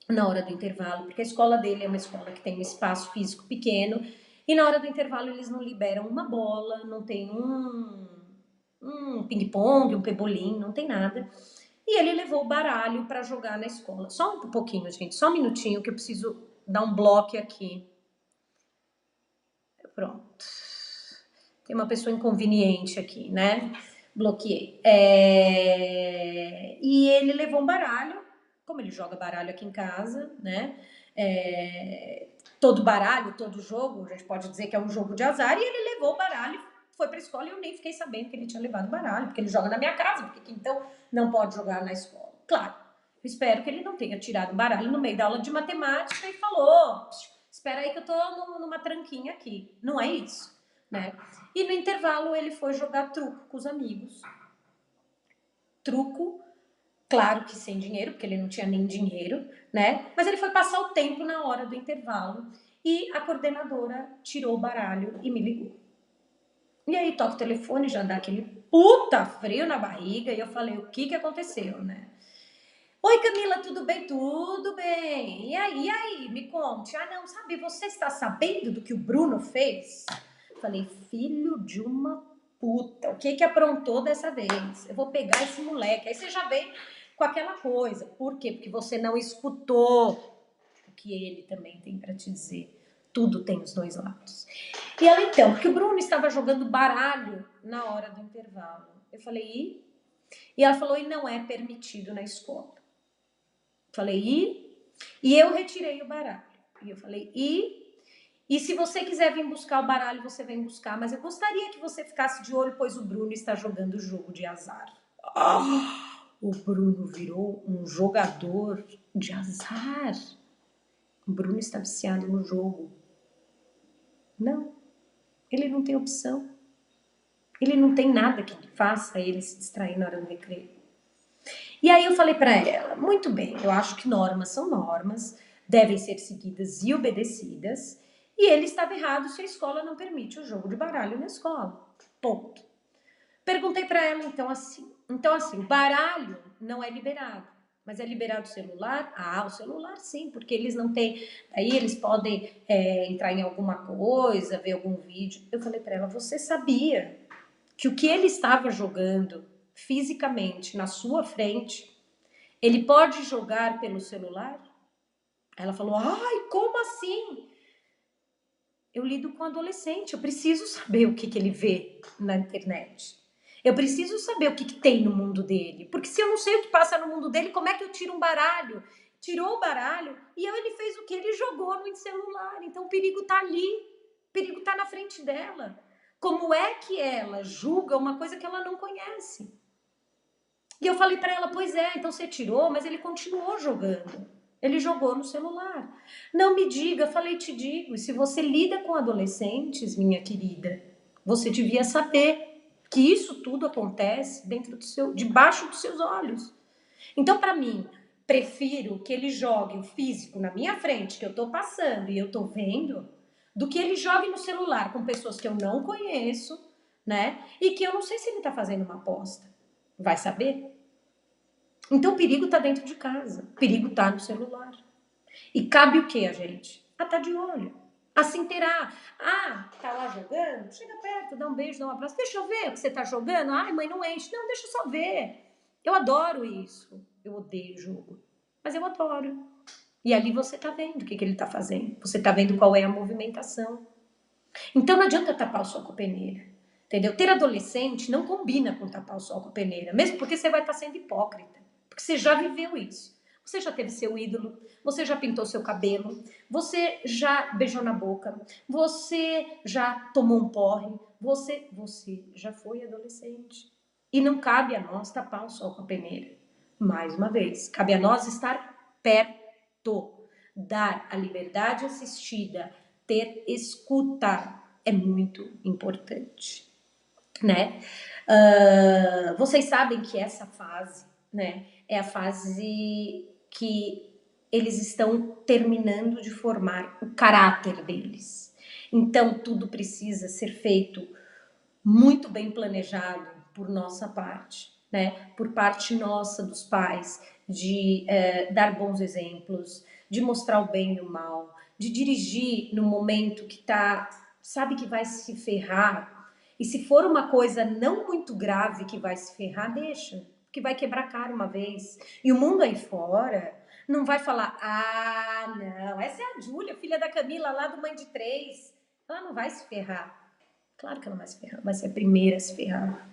na hora do intervalo, porque a escola dele é uma escola que tem um espaço físico pequeno, e na hora do intervalo eles não liberam uma bola, não tem um ping-pong, um pebolim, não tem nada. E ele levou o baralho para jogar na escola. Só um pouquinho, gente, só um minutinho que eu preciso dar um bloco aqui. Pronto. Tem uma pessoa inconveniente aqui, né? Bloqueei. E ele levou um baralho, como ele joga baralho aqui em casa, né? Todo baralho, todo jogo, a gente pode dizer que é um jogo de azar, e ele levou o baralho, foi para a escola e eu nem fiquei sabendo que ele tinha levado o baralho, porque ele joga na minha casa, porque então não pode jogar na escola. Claro, eu espero que ele não tenha tirado o baralho no meio da aula de matemática e falou: espera aí que eu tô numa tranquinha aqui. Não é isso, né? E no intervalo ele foi jogar truco com os amigos. Truco, claro que sem dinheiro, porque ele não tinha nem dinheiro, né? Mas ele foi passar o tempo na hora do intervalo e a coordenadora tirou o baralho e me ligou. E aí toca o telefone, já dá aquele puta frio na barriga, e eu falei: o que aconteceu, né? Oi, Camila, tudo bem? Tudo bem. E aí? Me conte. Ah, não, sabe, você está sabendo do que o Bruno fez? Falei: filho de uma puta, o que aprontou dessa vez? Eu vou pegar esse moleque. Aí você já vem com aquela coisa. Por quê? Porque você não escutou o que ele também tem para te dizer. Tudo tem os dois lados. E ela então, porque o Bruno estava jogando baralho na hora do intervalo. Eu falei: e ela falou: e não é permitido na escola. Falei: e eu retirei o baralho. E eu falei: e se você quiser vir buscar o baralho, você vem buscar, mas eu gostaria que você ficasse de olho, pois o Bruno está jogando jogo de azar. O Bruno virou um jogador de azar. O Bruno está viciado no jogo. Não, ele não tem opção. Ele não tem nada que faça ele se distrair na hora do recreio. E aí eu falei para ela: muito bem, eu acho que normas são normas, devem ser seguidas e obedecidas, e ele estava errado se a escola não permite o jogo de baralho na escola. Ponto. Perguntei para ela então assim, o baralho não é liberado, mas é liberado o celular? Ah, o celular sim, porque eles não têm, aí eles podem entrar em alguma coisa, ver algum vídeo. Eu falei para ela: você sabia que o que ele estava jogando fisicamente na sua frente, ele pode jogar pelo celular? Ela falou, ai, como assim? Eu lido com adolescente, eu preciso saber o que ele vê na internet. Eu preciso saber o que tem no mundo dele. Porque se eu não sei o que passa no mundo dele, como é que eu tiro um baralho? Tirou o baralho e ele fez o que? Ele jogou no celular. Então o perigo tá ali. O perigo tá na frente dela. Como é que ela julga uma coisa que ela não conhece? E eu falei para ela, pois é, então você tirou, mas ele continuou jogando. Ele jogou no celular. Não me diga, eu falei, te digo, se você lida com adolescentes, minha querida, você devia saber que isso tudo acontece debaixo dos seus olhos. Então, para mim, prefiro que ele jogue o físico na minha frente, que eu tô passando e eu tô vendo, do que ele jogue no celular com pessoas que eu não conheço, né? E que eu não sei se ele tá fazendo uma aposta. Vai saber? Então o perigo tá dentro de casa. O perigo tá no celular. E cabe o que a gente? A tá de olho. A se inteirar. Ah, tá lá jogando? Chega perto, dá um beijo, dá um abraço. Deixa eu ver o que você tá jogando. Ai, mãe, não enche. Não, deixa eu só ver. Eu adoro isso. Eu odeio jogo. Mas eu adoro. E ali você tá vendo o que ele tá fazendo. Você tá vendo qual é a movimentação. Então não adianta tapar o sol com a peneira. Entendeu? Ter adolescente não combina com tapar o sol com a peneira. Mesmo porque você vai estar sendo hipócrita. Porque você já viveu isso. Você já teve seu ídolo, você já pintou seu cabelo, você já beijou na boca, você já tomou um porre, você já foi adolescente. E não cabe a nós tapar o sol com a peneira. Mais uma vez, cabe a nós estar perto, dar a liberdade assistida, ter escuta é muito importante, né? Vocês sabem que essa fase, né, é a fase que eles estão terminando de formar o caráter deles. Então, tudo precisa ser feito muito bem planejado por nossa parte, né? Por parte nossa, dos pais, de dar bons exemplos, de mostrar o bem e o mal, de dirigir no momento que sabe que vai se ferrar. E se for uma coisa não muito grave que vai se ferrar, deixa, que vai quebrar a cara uma vez. E o mundo aí fora não vai falar, ah, não, essa é a Júlia, filha da Camila, lá do Mãe de Três. Ela não vai se ferrar. Claro que ela vai se ferrar, vai ser a primeira a se ferrar.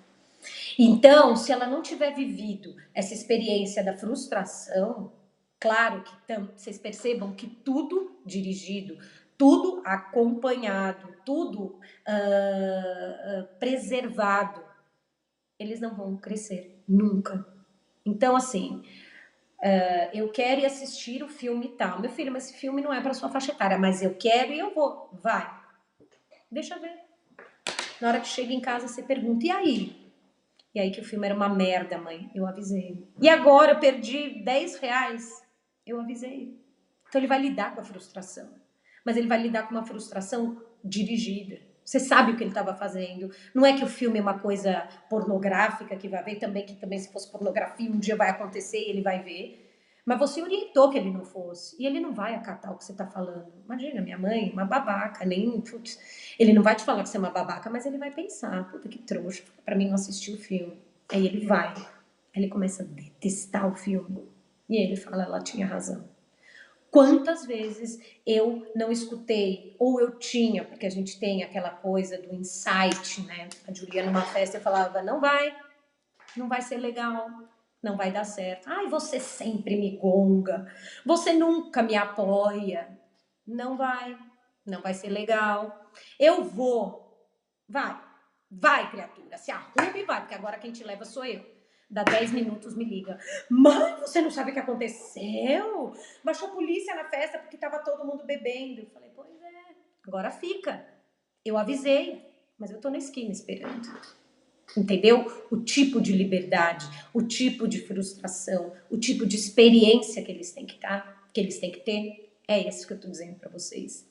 Então, se ela não tiver vivido essa experiência da frustração, claro que vocês percebam que tudo dirigido, tudo acompanhado, tudo preservado, eles não vão crescer nunca. Então, assim, eu quero ir assistir o filme tal. Meu filho, mas esse filme não é para sua faixa etária, mas eu quero e eu vou. Vai. Deixa eu ver. Na hora que chega em casa, você pergunta, e aí? E aí que o filme era uma merda, mãe. Eu avisei. E agora eu perdi 10 reais. Eu avisei. Então ele vai lidar com a frustração. Mas ele vai lidar com uma frustração dirigida. Você sabe o que ele estava fazendo. Não é que o filme é uma coisa pornográfica que vai ver também, que também se fosse pornografia um dia vai acontecer e ele vai ver. Mas você orientou que ele não fosse. E ele não vai acatar o que você está falando. Imagina, minha mãe, uma babaca, nem... Putz, ele não vai te falar que você é uma babaca, mas ele vai pensar, puta que trouxa, pra mim não assistir o filme. Aí ele vai. Aí ele começa a detestar o filme. E aí ele fala, ela tinha razão. Quantas vezes eu não escutei, ou eu tinha, porque a gente tem aquela coisa do insight, né? A Julia numa festa eu falava, não vai ser legal, não vai dar certo. Ai, você sempre me gonga, você nunca me apoia. Não vai ser legal. Eu vou. Vai, criatura, se arrume e vai, porque agora quem te leva sou eu. Dá 10 minutos, me liga. Mãe, você não sabe o que aconteceu? Baixou a polícia na festa porque tava todo mundo bebendo. Eu falei, pois é, agora fica. Eu avisei, mas eu tô na esquina esperando. Entendeu? O tipo de liberdade, o tipo de frustração, o tipo de experiência que eles têm que ter, é esse que eu tô dizendo para vocês.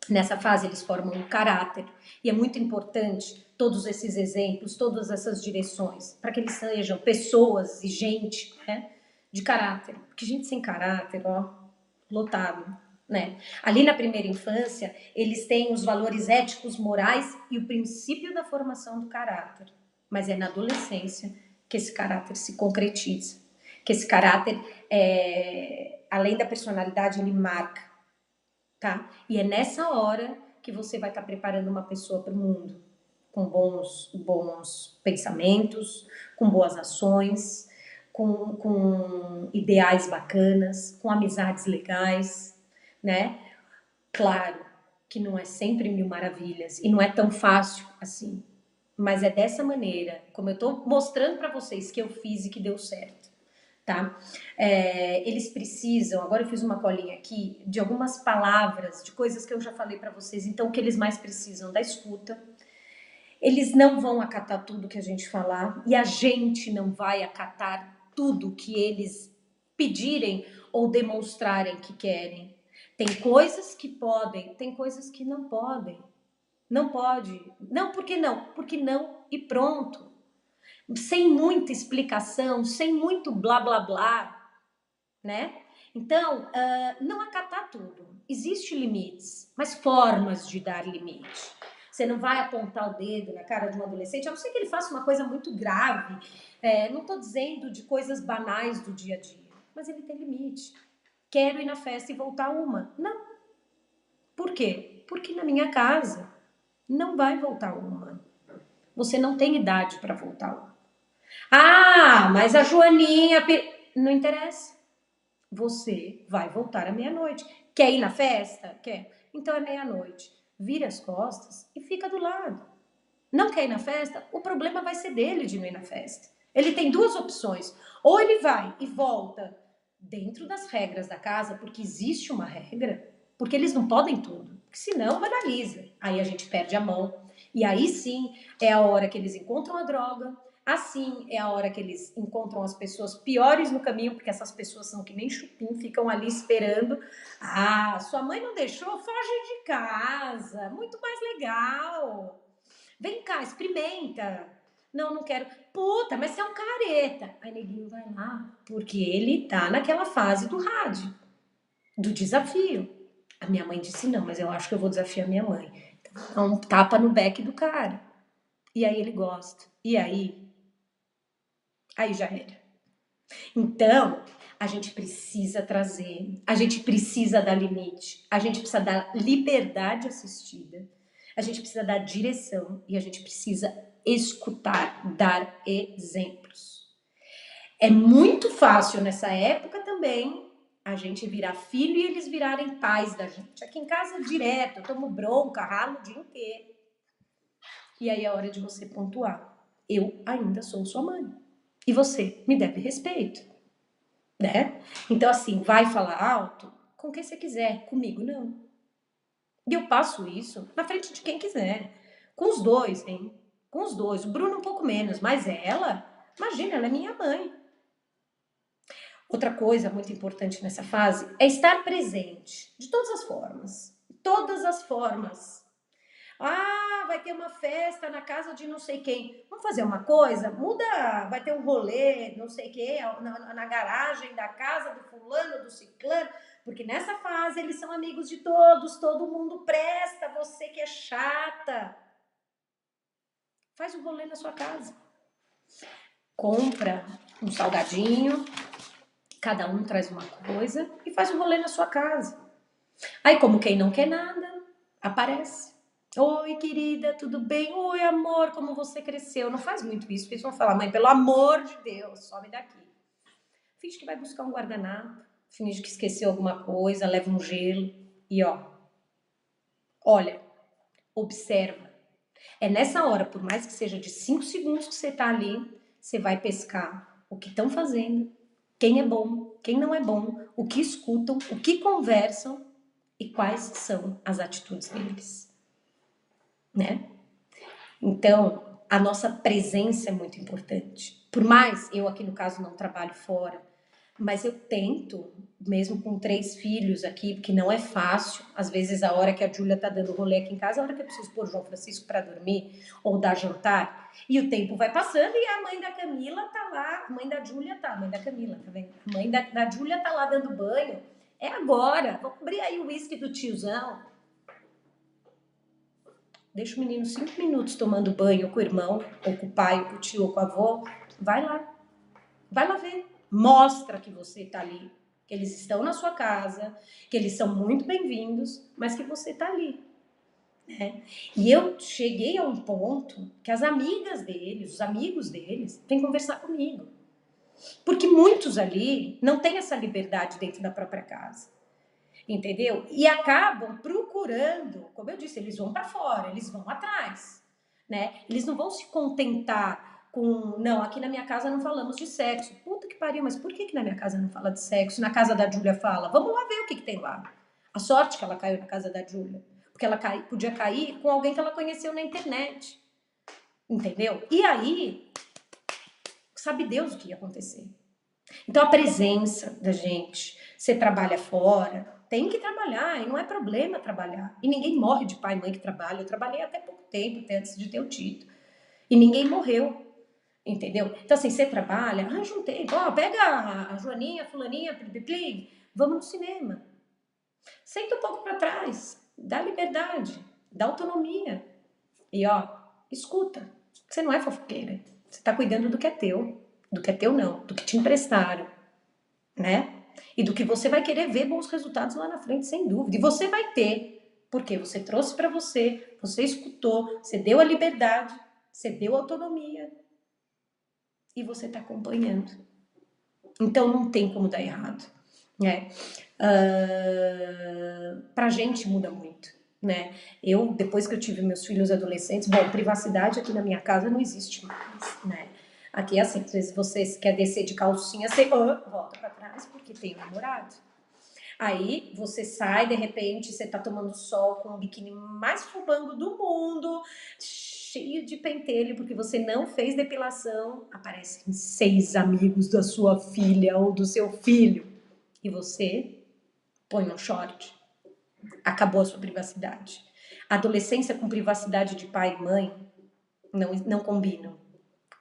Nessa fase eles formam um caráter e é muito importante todos esses exemplos, todas essas direções, para que eles sejam pessoas e gente, né, de caráter. Porque gente sem caráter, ó, lotado. né? Ali na primeira infância, eles têm os valores éticos, morais e o princípio da formação do caráter. Mas é na adolescência que esse caráter se concretiza, que esse caráter, além da personalidade, ele marca, tá? E é nessa hora que você vai estar preparando uma pessoa para o mundo, com bons pensamentos, com boas ações, com ideais bacanas, com amizades legais, né? Claro que não é sempre mil maravilhas e não é tão fácil assim, mas é dessa maneira, como eu tô mostrando para vocês que eu fiz e que deu certo, tá? Eles precisam, agora eu fiz uma colinha aqui, de algumas palavras, de coisas que eu já falei para vocês, então o que eles mais precisam? Da escuta. Eles não vão acatar tudo que a gente falar e a gente não vai acatar tudo que eles pedirem ou demonstrarem que querem. Tem coisas que podem, tem coisas que não podem. Não pode. Não, por que não? Porque não e pronto. Sem muita explicação, sem muito blá blá blá, né? Então, não acatar tudo. Existem limites, mas formas de dar limite. Você não vai apontar o dedo na cara de um adolescente, a não ser que ele faça uma coisa muito grave. Não estou dizendo de coisas banais do dia a dia, mas ele tem limite. Quero ir na festa e voltar uma. Não. Por quê? Porque na minha casa não vai voltar uma. Você não tem idade para voltar uma. Ah, mas a Joaninha... Não interessa. Você vai voltar à meia-noite. Quer ir na festa? Quer. Então é meia-noite. Vira as costas e fica do lado. Não quer ir na festa? O problema vai ser dele de não ir na festa. Ele tem duas opções. Ou ele vai e volta dentro das regras da casa, porque existe uma regra, porque eles não podem tudo, porque senão banaliza. Aí a gente perde a mão. E aí sim é a hora que eles encontram a droga, assim é a hora que eles encontram as pessoas piores no caminho, porque essas pessoas são que nem chupim, ficam ali esperando. Ah, sua mãe não deixou? Foge de casa, muito mais legal. Vem cá, experimenta. Não, não quero. Puta, mas você é um careta. Aí neguinho vai lá, porque ele tá naquela fase do rádio, do desafio. A minha mãe disse não, mas eu acho que eu vou desafiar minha mãe. Então, um tapa no beck do cara. E aí ele gosta. E aí já era. Então, a gente precisa trazer, a gente precisa dar limite, a gente precisa dar liberdade assistida, a gente precisa dar direção e a gente precisa escutar, dar exemplos. É muito fácil nessa época também a gente virar filho e eles virarem pais da gente. Aqui em casa direto, eu tomo bronca, ralo o dia inteiro. E aí é hora de você pontuar. Eu ainda sou sua mãe. E você me deve respeito, né? Então assim, vai falar alto com quem você quiser, comigo não. E eu passo isso na frente de quem quiser. Com os dois, hein? Com os dois. O Bruno um pouco menos, mas ela, imagina, ela é minha mãe. Outra coisa muito importante nessa fase é estar presente, de todas as formas. Todas as formas. Ah, vai ter uma festa na casa de não sei quem. Vamos fazer uma coisa? Muda, vai ter um rolê, não sei o quê, na garagem da casa do fulano, do ciclano. Porque nessa fase eles são amigos de todos, todo mundo presta, você que é chata. Faz um rolê na sua casa. Compra um salgadinho, cada um traz uma coisa e faz um rolê na sua casa. Aí, como quem não quer nada, aparece. Oi, querida, tudo bem? Oi, amor, como você cresceu? Não faz muito isso, porque eles vão falar, mãe, pelo amor de Deus, some daqui. Finge que vai buscar um guardanapo, finge que esqueceu alguma coisa, leva um gelo e olha, observa. É nessa hora, por mais que seja de 5 segundos que você tá ali, você vai pescar o que estão fazendo, quem é bom, quem não é bom, o que escutam, o que conversam e quais são as atitudes deles, né? Então, a nossa presença é muito importante. Por mais, eu aqui no caso não trabalho fora, mas eu tento, mesmo com 3 filhos aqui, porque não é fácil. Às vezes a hora que a Júlia tá dando rolê aqui em casa, a hora que eu preciso pôr o João Francisco para dormir ou dar jantar, e o tempo vai passando e a mãe da Camila tá lá, a mãe da Júlia tá, a mãe da Camila, tá vendo? A mãe da Júlia tá lá dando banho. É agora. Vamos abrir aí o uísque do tiozão. Deixa o menino 5 minutos tomando banho com o irmão, ou com o pai, ou com o tio, ou com a avó. Vai lá. Vai lá ver. Mostra que você tá ali. Que eles estão na sua casa, que eles são muito bem-vindos, mas que você tá ali. Né? E eu cheguei a um ponto que as amigas deles, os amigos deles, vêm conversar comigo. Porque muitos ali não têm essa liberdade dentro da própria casa. Entendeu? E acabam procurando, como eu disse, eles vão para fora, eles vão atrás. Né? Eles não vão se contentar com, não, aqui na minha casa não falamos de sexo. Puta que pariu, mas por que na minha casa não fala de sexo? Na casa da Júlia fala. Vamos lá ver o que tem lá. A sorte que ela caiu na casa da Júlia. Porque ela podia cair com alguém que ela conheceu na internet. Entendeu? E aí, sabe Deus o que ia acontecer. Então a presença da gente, você trabalha fora, tem que trabalhar, e não é problema trabalhar. E ninguém morre de pai e mãe que trabalha. Eu trabalhei até pouco tempo, até antes de ter o título. E ninguém morreu. Entendeu? Então, assim, você trabalha, arranja um tempo, ó, pega a Joaninha, a fulaninha, plim, vamos no cinema. Senta um pouco para trás, dá liberdade, dá autonomia. E, ó, escuta. Você não é fofoqueira. Você tá cuidando do que é teu. Do que é teu, não. Do que te emprestaram. Né? E do que você vai querer ver bons resultados lá na frente, sem dúvida. E você vai ter. Porque você trouxe para você, você escutou, você deu a liberdade, você deu a autonomia. E você está acompanhando. Então não tem como dar errado, né? Pra gente muda muito, né? Eu, depois que eu tive meus filhos adolescentes, bom, privacidade aqui na minha casa não existe mais, né? Aqui é assim, às vezes você quer descer de calcinha, você volta pra trás porque tem um namorado. Aí você sai, de repente, você tá tomando sol com o biquíni mais fubango do mundo, cheio de pentelho, porque você não fez depilação. Aparecem 6 amigos da sua filha ou do seu filho. E você põe um short. Acabou a sua privacidade. Adolescência com privacidade de pai e mãe não combinam.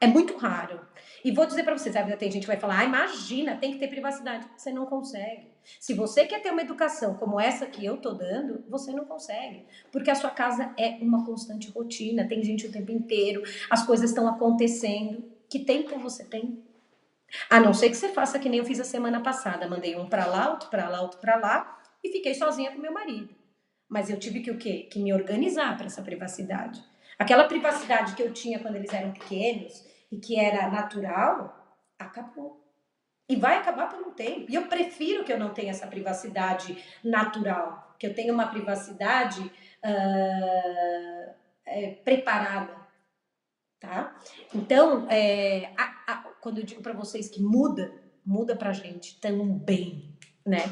É muito raro. E vou dizer para você, sabe, tem gente que vai falar, ah, imagina, tem que ter privacidade. Você não consegue. Se você quer ter uma educação como essa que eu tô dando, você não consegue. Porque a sua casa é uma constante rotina, tem gente o tempo inteiro, as coisas estão acontecendo. Que tempo você tem? A não ser que você faça que nem eu fiz a semana passada. Mandei um para lá, outro para lá, outro para lá e fiquei sozinha com meu marido. Mas eu tive que o quê? Que me organizar para essa privacidade. Aquela privacidade que eu tinha quando eles eram pequenos e que era natural, acabou. E vai acabar por um tempo. E eu prefiro que eu não tenha essa privacidade natural, que eu tenha uma privacidade preparada, tá? Então, quando eu digo para vocês que muda pra gente também, né?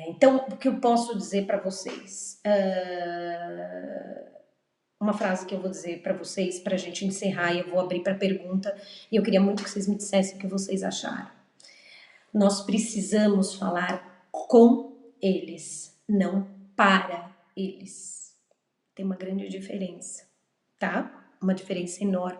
Então, o que eu posso dizer para vocês? Uma frase que eu vou dizer para vocês, para a gente encerrar, e eu vou abrir para pergunta, e eu queria muito que vocês me dissessem o que vocês acharam. Nós precisamos falar com eles, não para eles. Tem uma grande diferença, tá? Uma diferença enorme.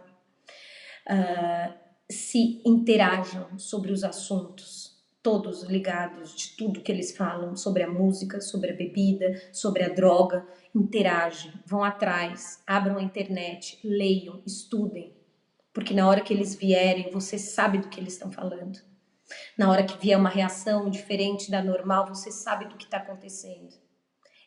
Se interajam sobre os assuntos, todos ligados de tudo que eles falam, sobre a música, sobre a bebida, sobre a droga, interagem, vão atrás, abram a internet, leiam, estudem, porque na hora que eles vierem, você sabe do que eles estão falando. Na hora que vier uma reação diferente da normal, você sabe do que está acontecendo.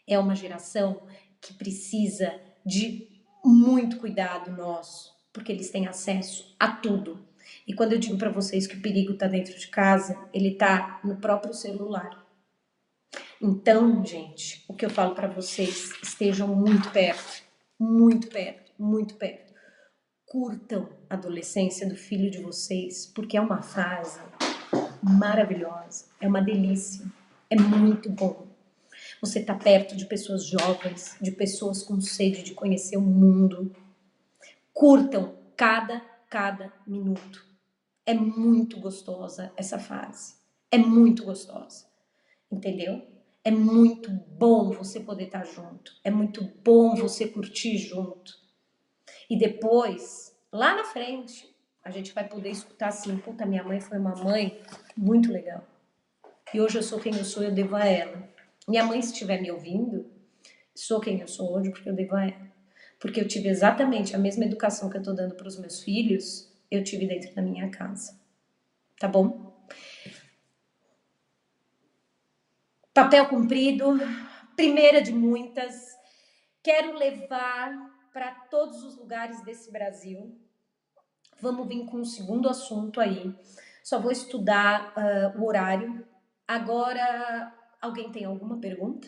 É uma geração que precisa de muito cuidado nosso, porque eles têm acesso a tudo. E quando eu digo para vocês que o perigo está dentro de casa, ele está no próprio celular. Então, gente, o que eu falo para vocês, estejam muito perto, muito perto, muito perto. Curtam a adolescência do filho de vocês, porque é uma fase maravilhosa, é uma delícia, é muito bom. Você está perto de pessoas jovens, de pessoas com sede de conhecer o mundo. Curtam cada minuto. É muito gostosa essa fase. É muito gostosa. Entendeu? É muito bom você poder estar junto. É muito bom você curtir junto. E depois, lá na frente, a gente vai poder escutar assim, puta, minha mãe foi uma mãe muito legal. E hoje eu sou quem eu sou, eu devo a ela. Minha mãe, se estiver me ouvindo, sou quem eu sou hoje porque eu devo a ela. Porque eu tive exatamente a mesma educação que eu tô dando para os meus filhos, eu tive dentro da minha casa. Tá bom? Papel cumprido, primeira de muitas. Quero levar para todos os lugares desse Brasil. Vamos vir com um segundo assunto aí. Só vou estudar o horário. Agora, alguém tem alguma pergunta?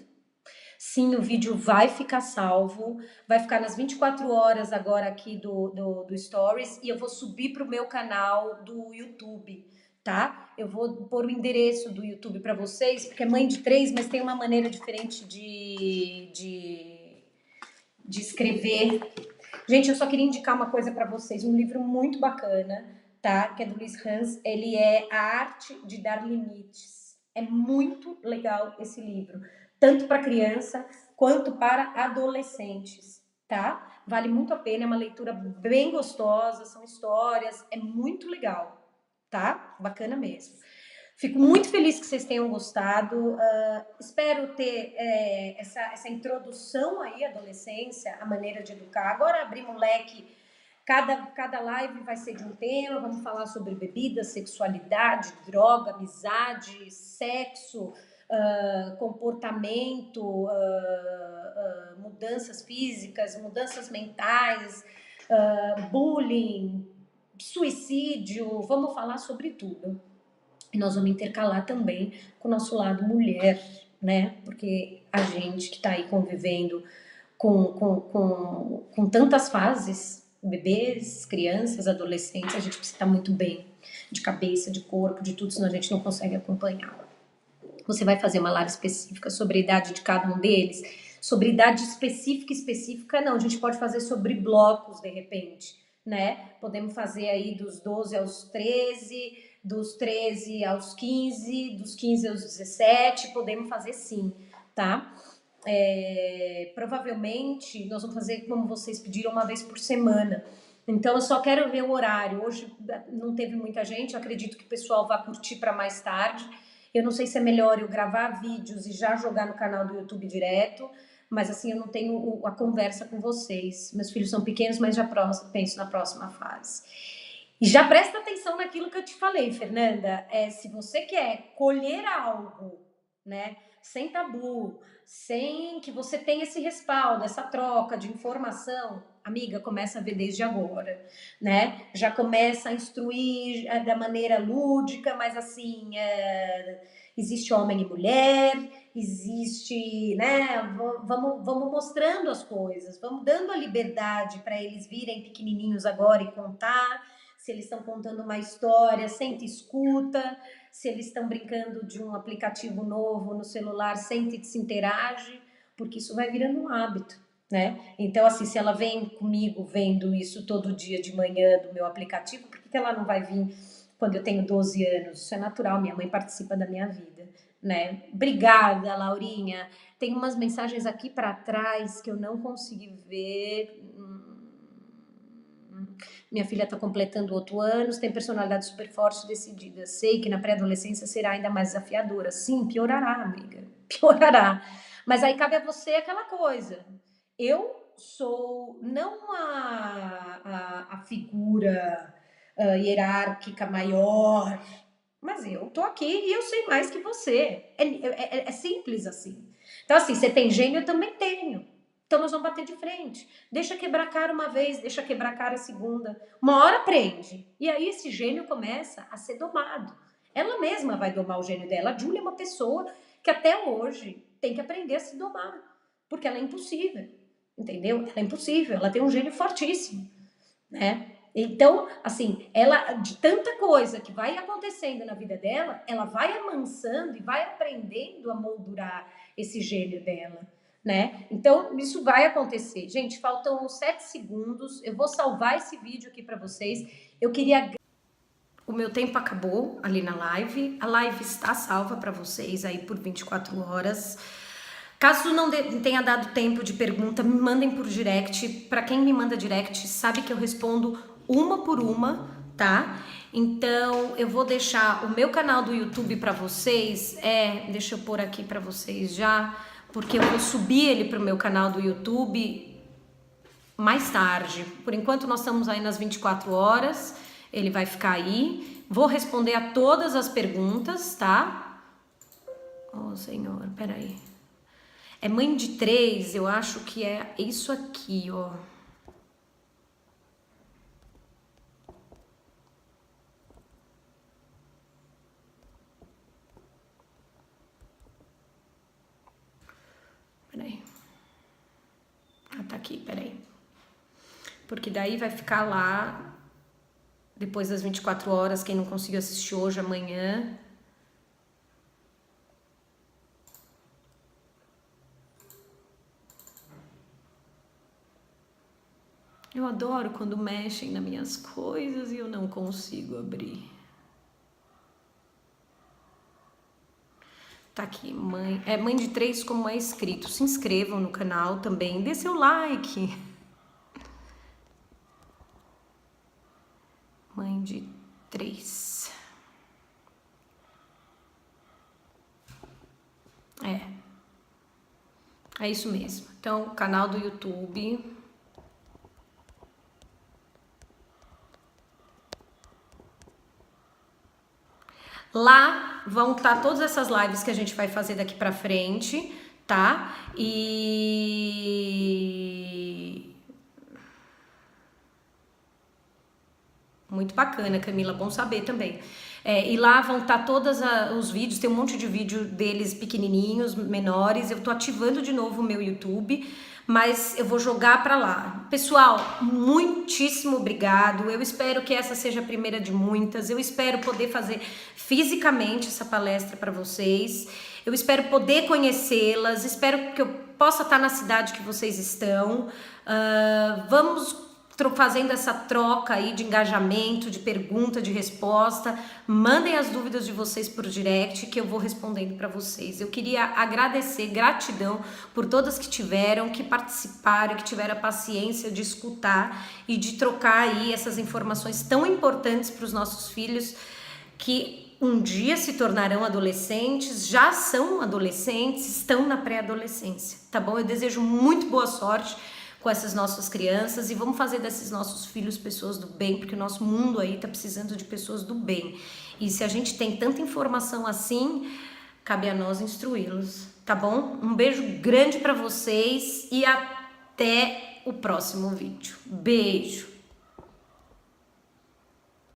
Sim, o vídeo vai ficar salvo, vai ficar nas 24 horas agora aqui do Stories e eu vou subir para o meu canal do YouTube, tá? Eu vou pôr o endereço do YouTube para vocês, porque é mãe de 3, mas tem uma maneira diferente de escrever. Gente, eu só queria indicar uma coisa para vocês, um livro muito bacana, tá? Que é do Luiz Hans, ele é A Arte de Dar Limites. É muito legal esse livro, tanto para criança quanto para adolescentes, tá? Vale muito a pena, é uma leitura bem gostosa, são histórias, é muito legal, tá? Bacana mesmo. Fico muito feliz que vocês tenham gostado. Espero ter essa introdução aí à adolescência, a maneira de educar. Agora abrir um leque, cada live vai ser de um tema, vamos falar sobre bebida, sexualidade, droga, amizade, sexo, comportamento, mudanças físicas, mudanças mentais, bullying, suicídio, vamos falar sobre tudo. E nós vamos intercalar também com o nosso lado mulher, né? Porque a gente que está aí convivendo com tantas fases, bebês, crianças, adolescentes, a gente precisa estar muito bem, de cabeça, de corpo, de tudo, senão a gente não consegue acompanhar. Você vai fazer uma live específica sobre a idade de cada um deles? Sobre idade específica, não. A gente pode fazer sobre blocos, de repente, né? Podemos fazer aí dos 12 aos 13, dos 13 aos 15, dos 15 aos 17, podemos fazer sim, tá? Provavelmente nós vamos fazer como vocês pediram, uma vez por semana. Então eu só quero ver o horário. Hoje não teve muita gente, eu acredito que o pessoal vai curtir para mais tarde. Eu não sei se é melhor eu gravar vídeos e já jogar no canal do YouTube direto, mas assim eu não tenho a conversa com vocês. Meus filhos são pequenos, mas já penso na próxima fase. E já presta atenção naquilo que eu te falei, Fernanda. Se você quer colher algo, né, sem tabu, sem que você tenha esse respaldo, essa troca de informação, amiga, começa a ver desde agora, né? Já começa a instruir da maneira lúdica, mas assim, existe homem e mulher, existe, né? Vamos mostrando as coisas, vamos dando a liberdade para eles virem pequenininhos agora e contar. Se eles estão contando uma história, senta e escuta. Se eles estão brincando de um aplicativo novo no celular, senta e se interage, porque isso vai virando um hábito, né? Então, assim, se ela vem comigo vendo isso todo dia de manhã do meu aplicativo, por que ela não vai vir quando eu tenho 12 anos? Isso é natural, minha mãe participa da minha vida, né? Obrigada, Laurinha. Tem umas mensagens aqui para trás que eu não consegui ver. Minha filha está completando 8 anos, tem personalidade super forte e decidida. Sei que na pré-adolescência será ainda mais desafiadora. Sim, piorará, amiga. Piorará. Mas aí cabe a você aquela coisa. Eu sou não a figura hierárquica maior, mas eu tô aqui e eu sei mais que você. É simples assim. Então, assim, você tem gênio, eu também tenho. Então, nós vamos bater de frente. Deixa quebrar a cara uma vez, deixa quebrar a cara a segunda. Uma hora aprende. E aí, esse gênio começa a ser domado. Ela mesma vai domar o gênio dela. A Júlia é uma pessoa que até hoje tem que aprender a se domar. Porque ela é impossível. Entendeu? Ela é impossível. Ela tem um gênio fortíssimo. Né? Então, assim, ela, de tanta coisa que vai acontecendo na vida dela, ela vai amansando e vai aprendendo a moldurar esse gênio dela, né? Então, isso vai acontecer. Gente, faltam 7 segundos. Eu vou salvar esse vídeo aqui para vocês. Eu queria... O meu tempo acabou ali na live. A live está salva para vocês aí por 24 horas. Caso não tenha dado tempo de pergunta, me mandem por direct. Para quem me manda direct, sabe que eu respondo uma por uma, tá? Então eu vou deixar o meu canal do YouTube para vocês, deixa eu pôr aqui para vocês já, porque eu vou subir ele pro meu canal do YouTube mais tarde. Por enquanto nós estamos aí nas 24 horas, ele vai ficar aí. Vou responder a todas as perguntas, tá? Oh, Senhor, peraí. É mãe de 3, eu acho que é isso aqui, ó. Peraí. Ah, tá aqui, peraí. Porque daí vai ficar lá, depois das 24 horas, quem não conseguiu assistir hoje, amanhã. Eu adoro quando mexem nas minhas coisas e eu não consigo abrir. Tá aqui, mãe. É mãe de 3 como é escrito. Se inscrevam no canal também. Dê seu like. Mãe de 3. É isso mesmo. Então, canal do YouTube. Lá vão estar todas essas lives que a gente vai fazer daqui pra frente, tá? E... muito bacana, Camila, bom saber também. E lá vão estar todos os vídeos, tem um monte de vídeo deles pequenininhos, menores. Eu tô ativando de novo o meu YouTube, mas eu vou jogar para lá. Pessoal, muitíssimo obrigado. Eu espero que essa seja a primeira de muitas. Eu espero poder fazer fisicamente essa palestra para vocês. Eu espero poder conhecê-las. Espero que eu possa estar na cidade que vocês estão. Vamos fazendo essa troca aí de engajamento, de pergunta, de resposta. Mandem as dúvidas de vocês por direct que eu vou respondendo para vocês. Eu queria agradecer, gratidão por todas que tiveram, que participaram, que tiveram a paciência de escutar e de trocar aí essas informações tão importantes para os nossos filhos que um dia se tornarão adolescentes, já são adolescentes, estão na pré-adolescência, tá bom? Eu desejo muito boa sorte com essas nossas crianças e vamos fazer desses nossos filhos pessoas do bem, porque o nosso mundo aí tá precisando de pessoas do bem. E se a gente tem tanta informação assim, cabe a nós instruí-los, tá bom? Um beijo grande para vocês e até o próximo vídeo. Beijo!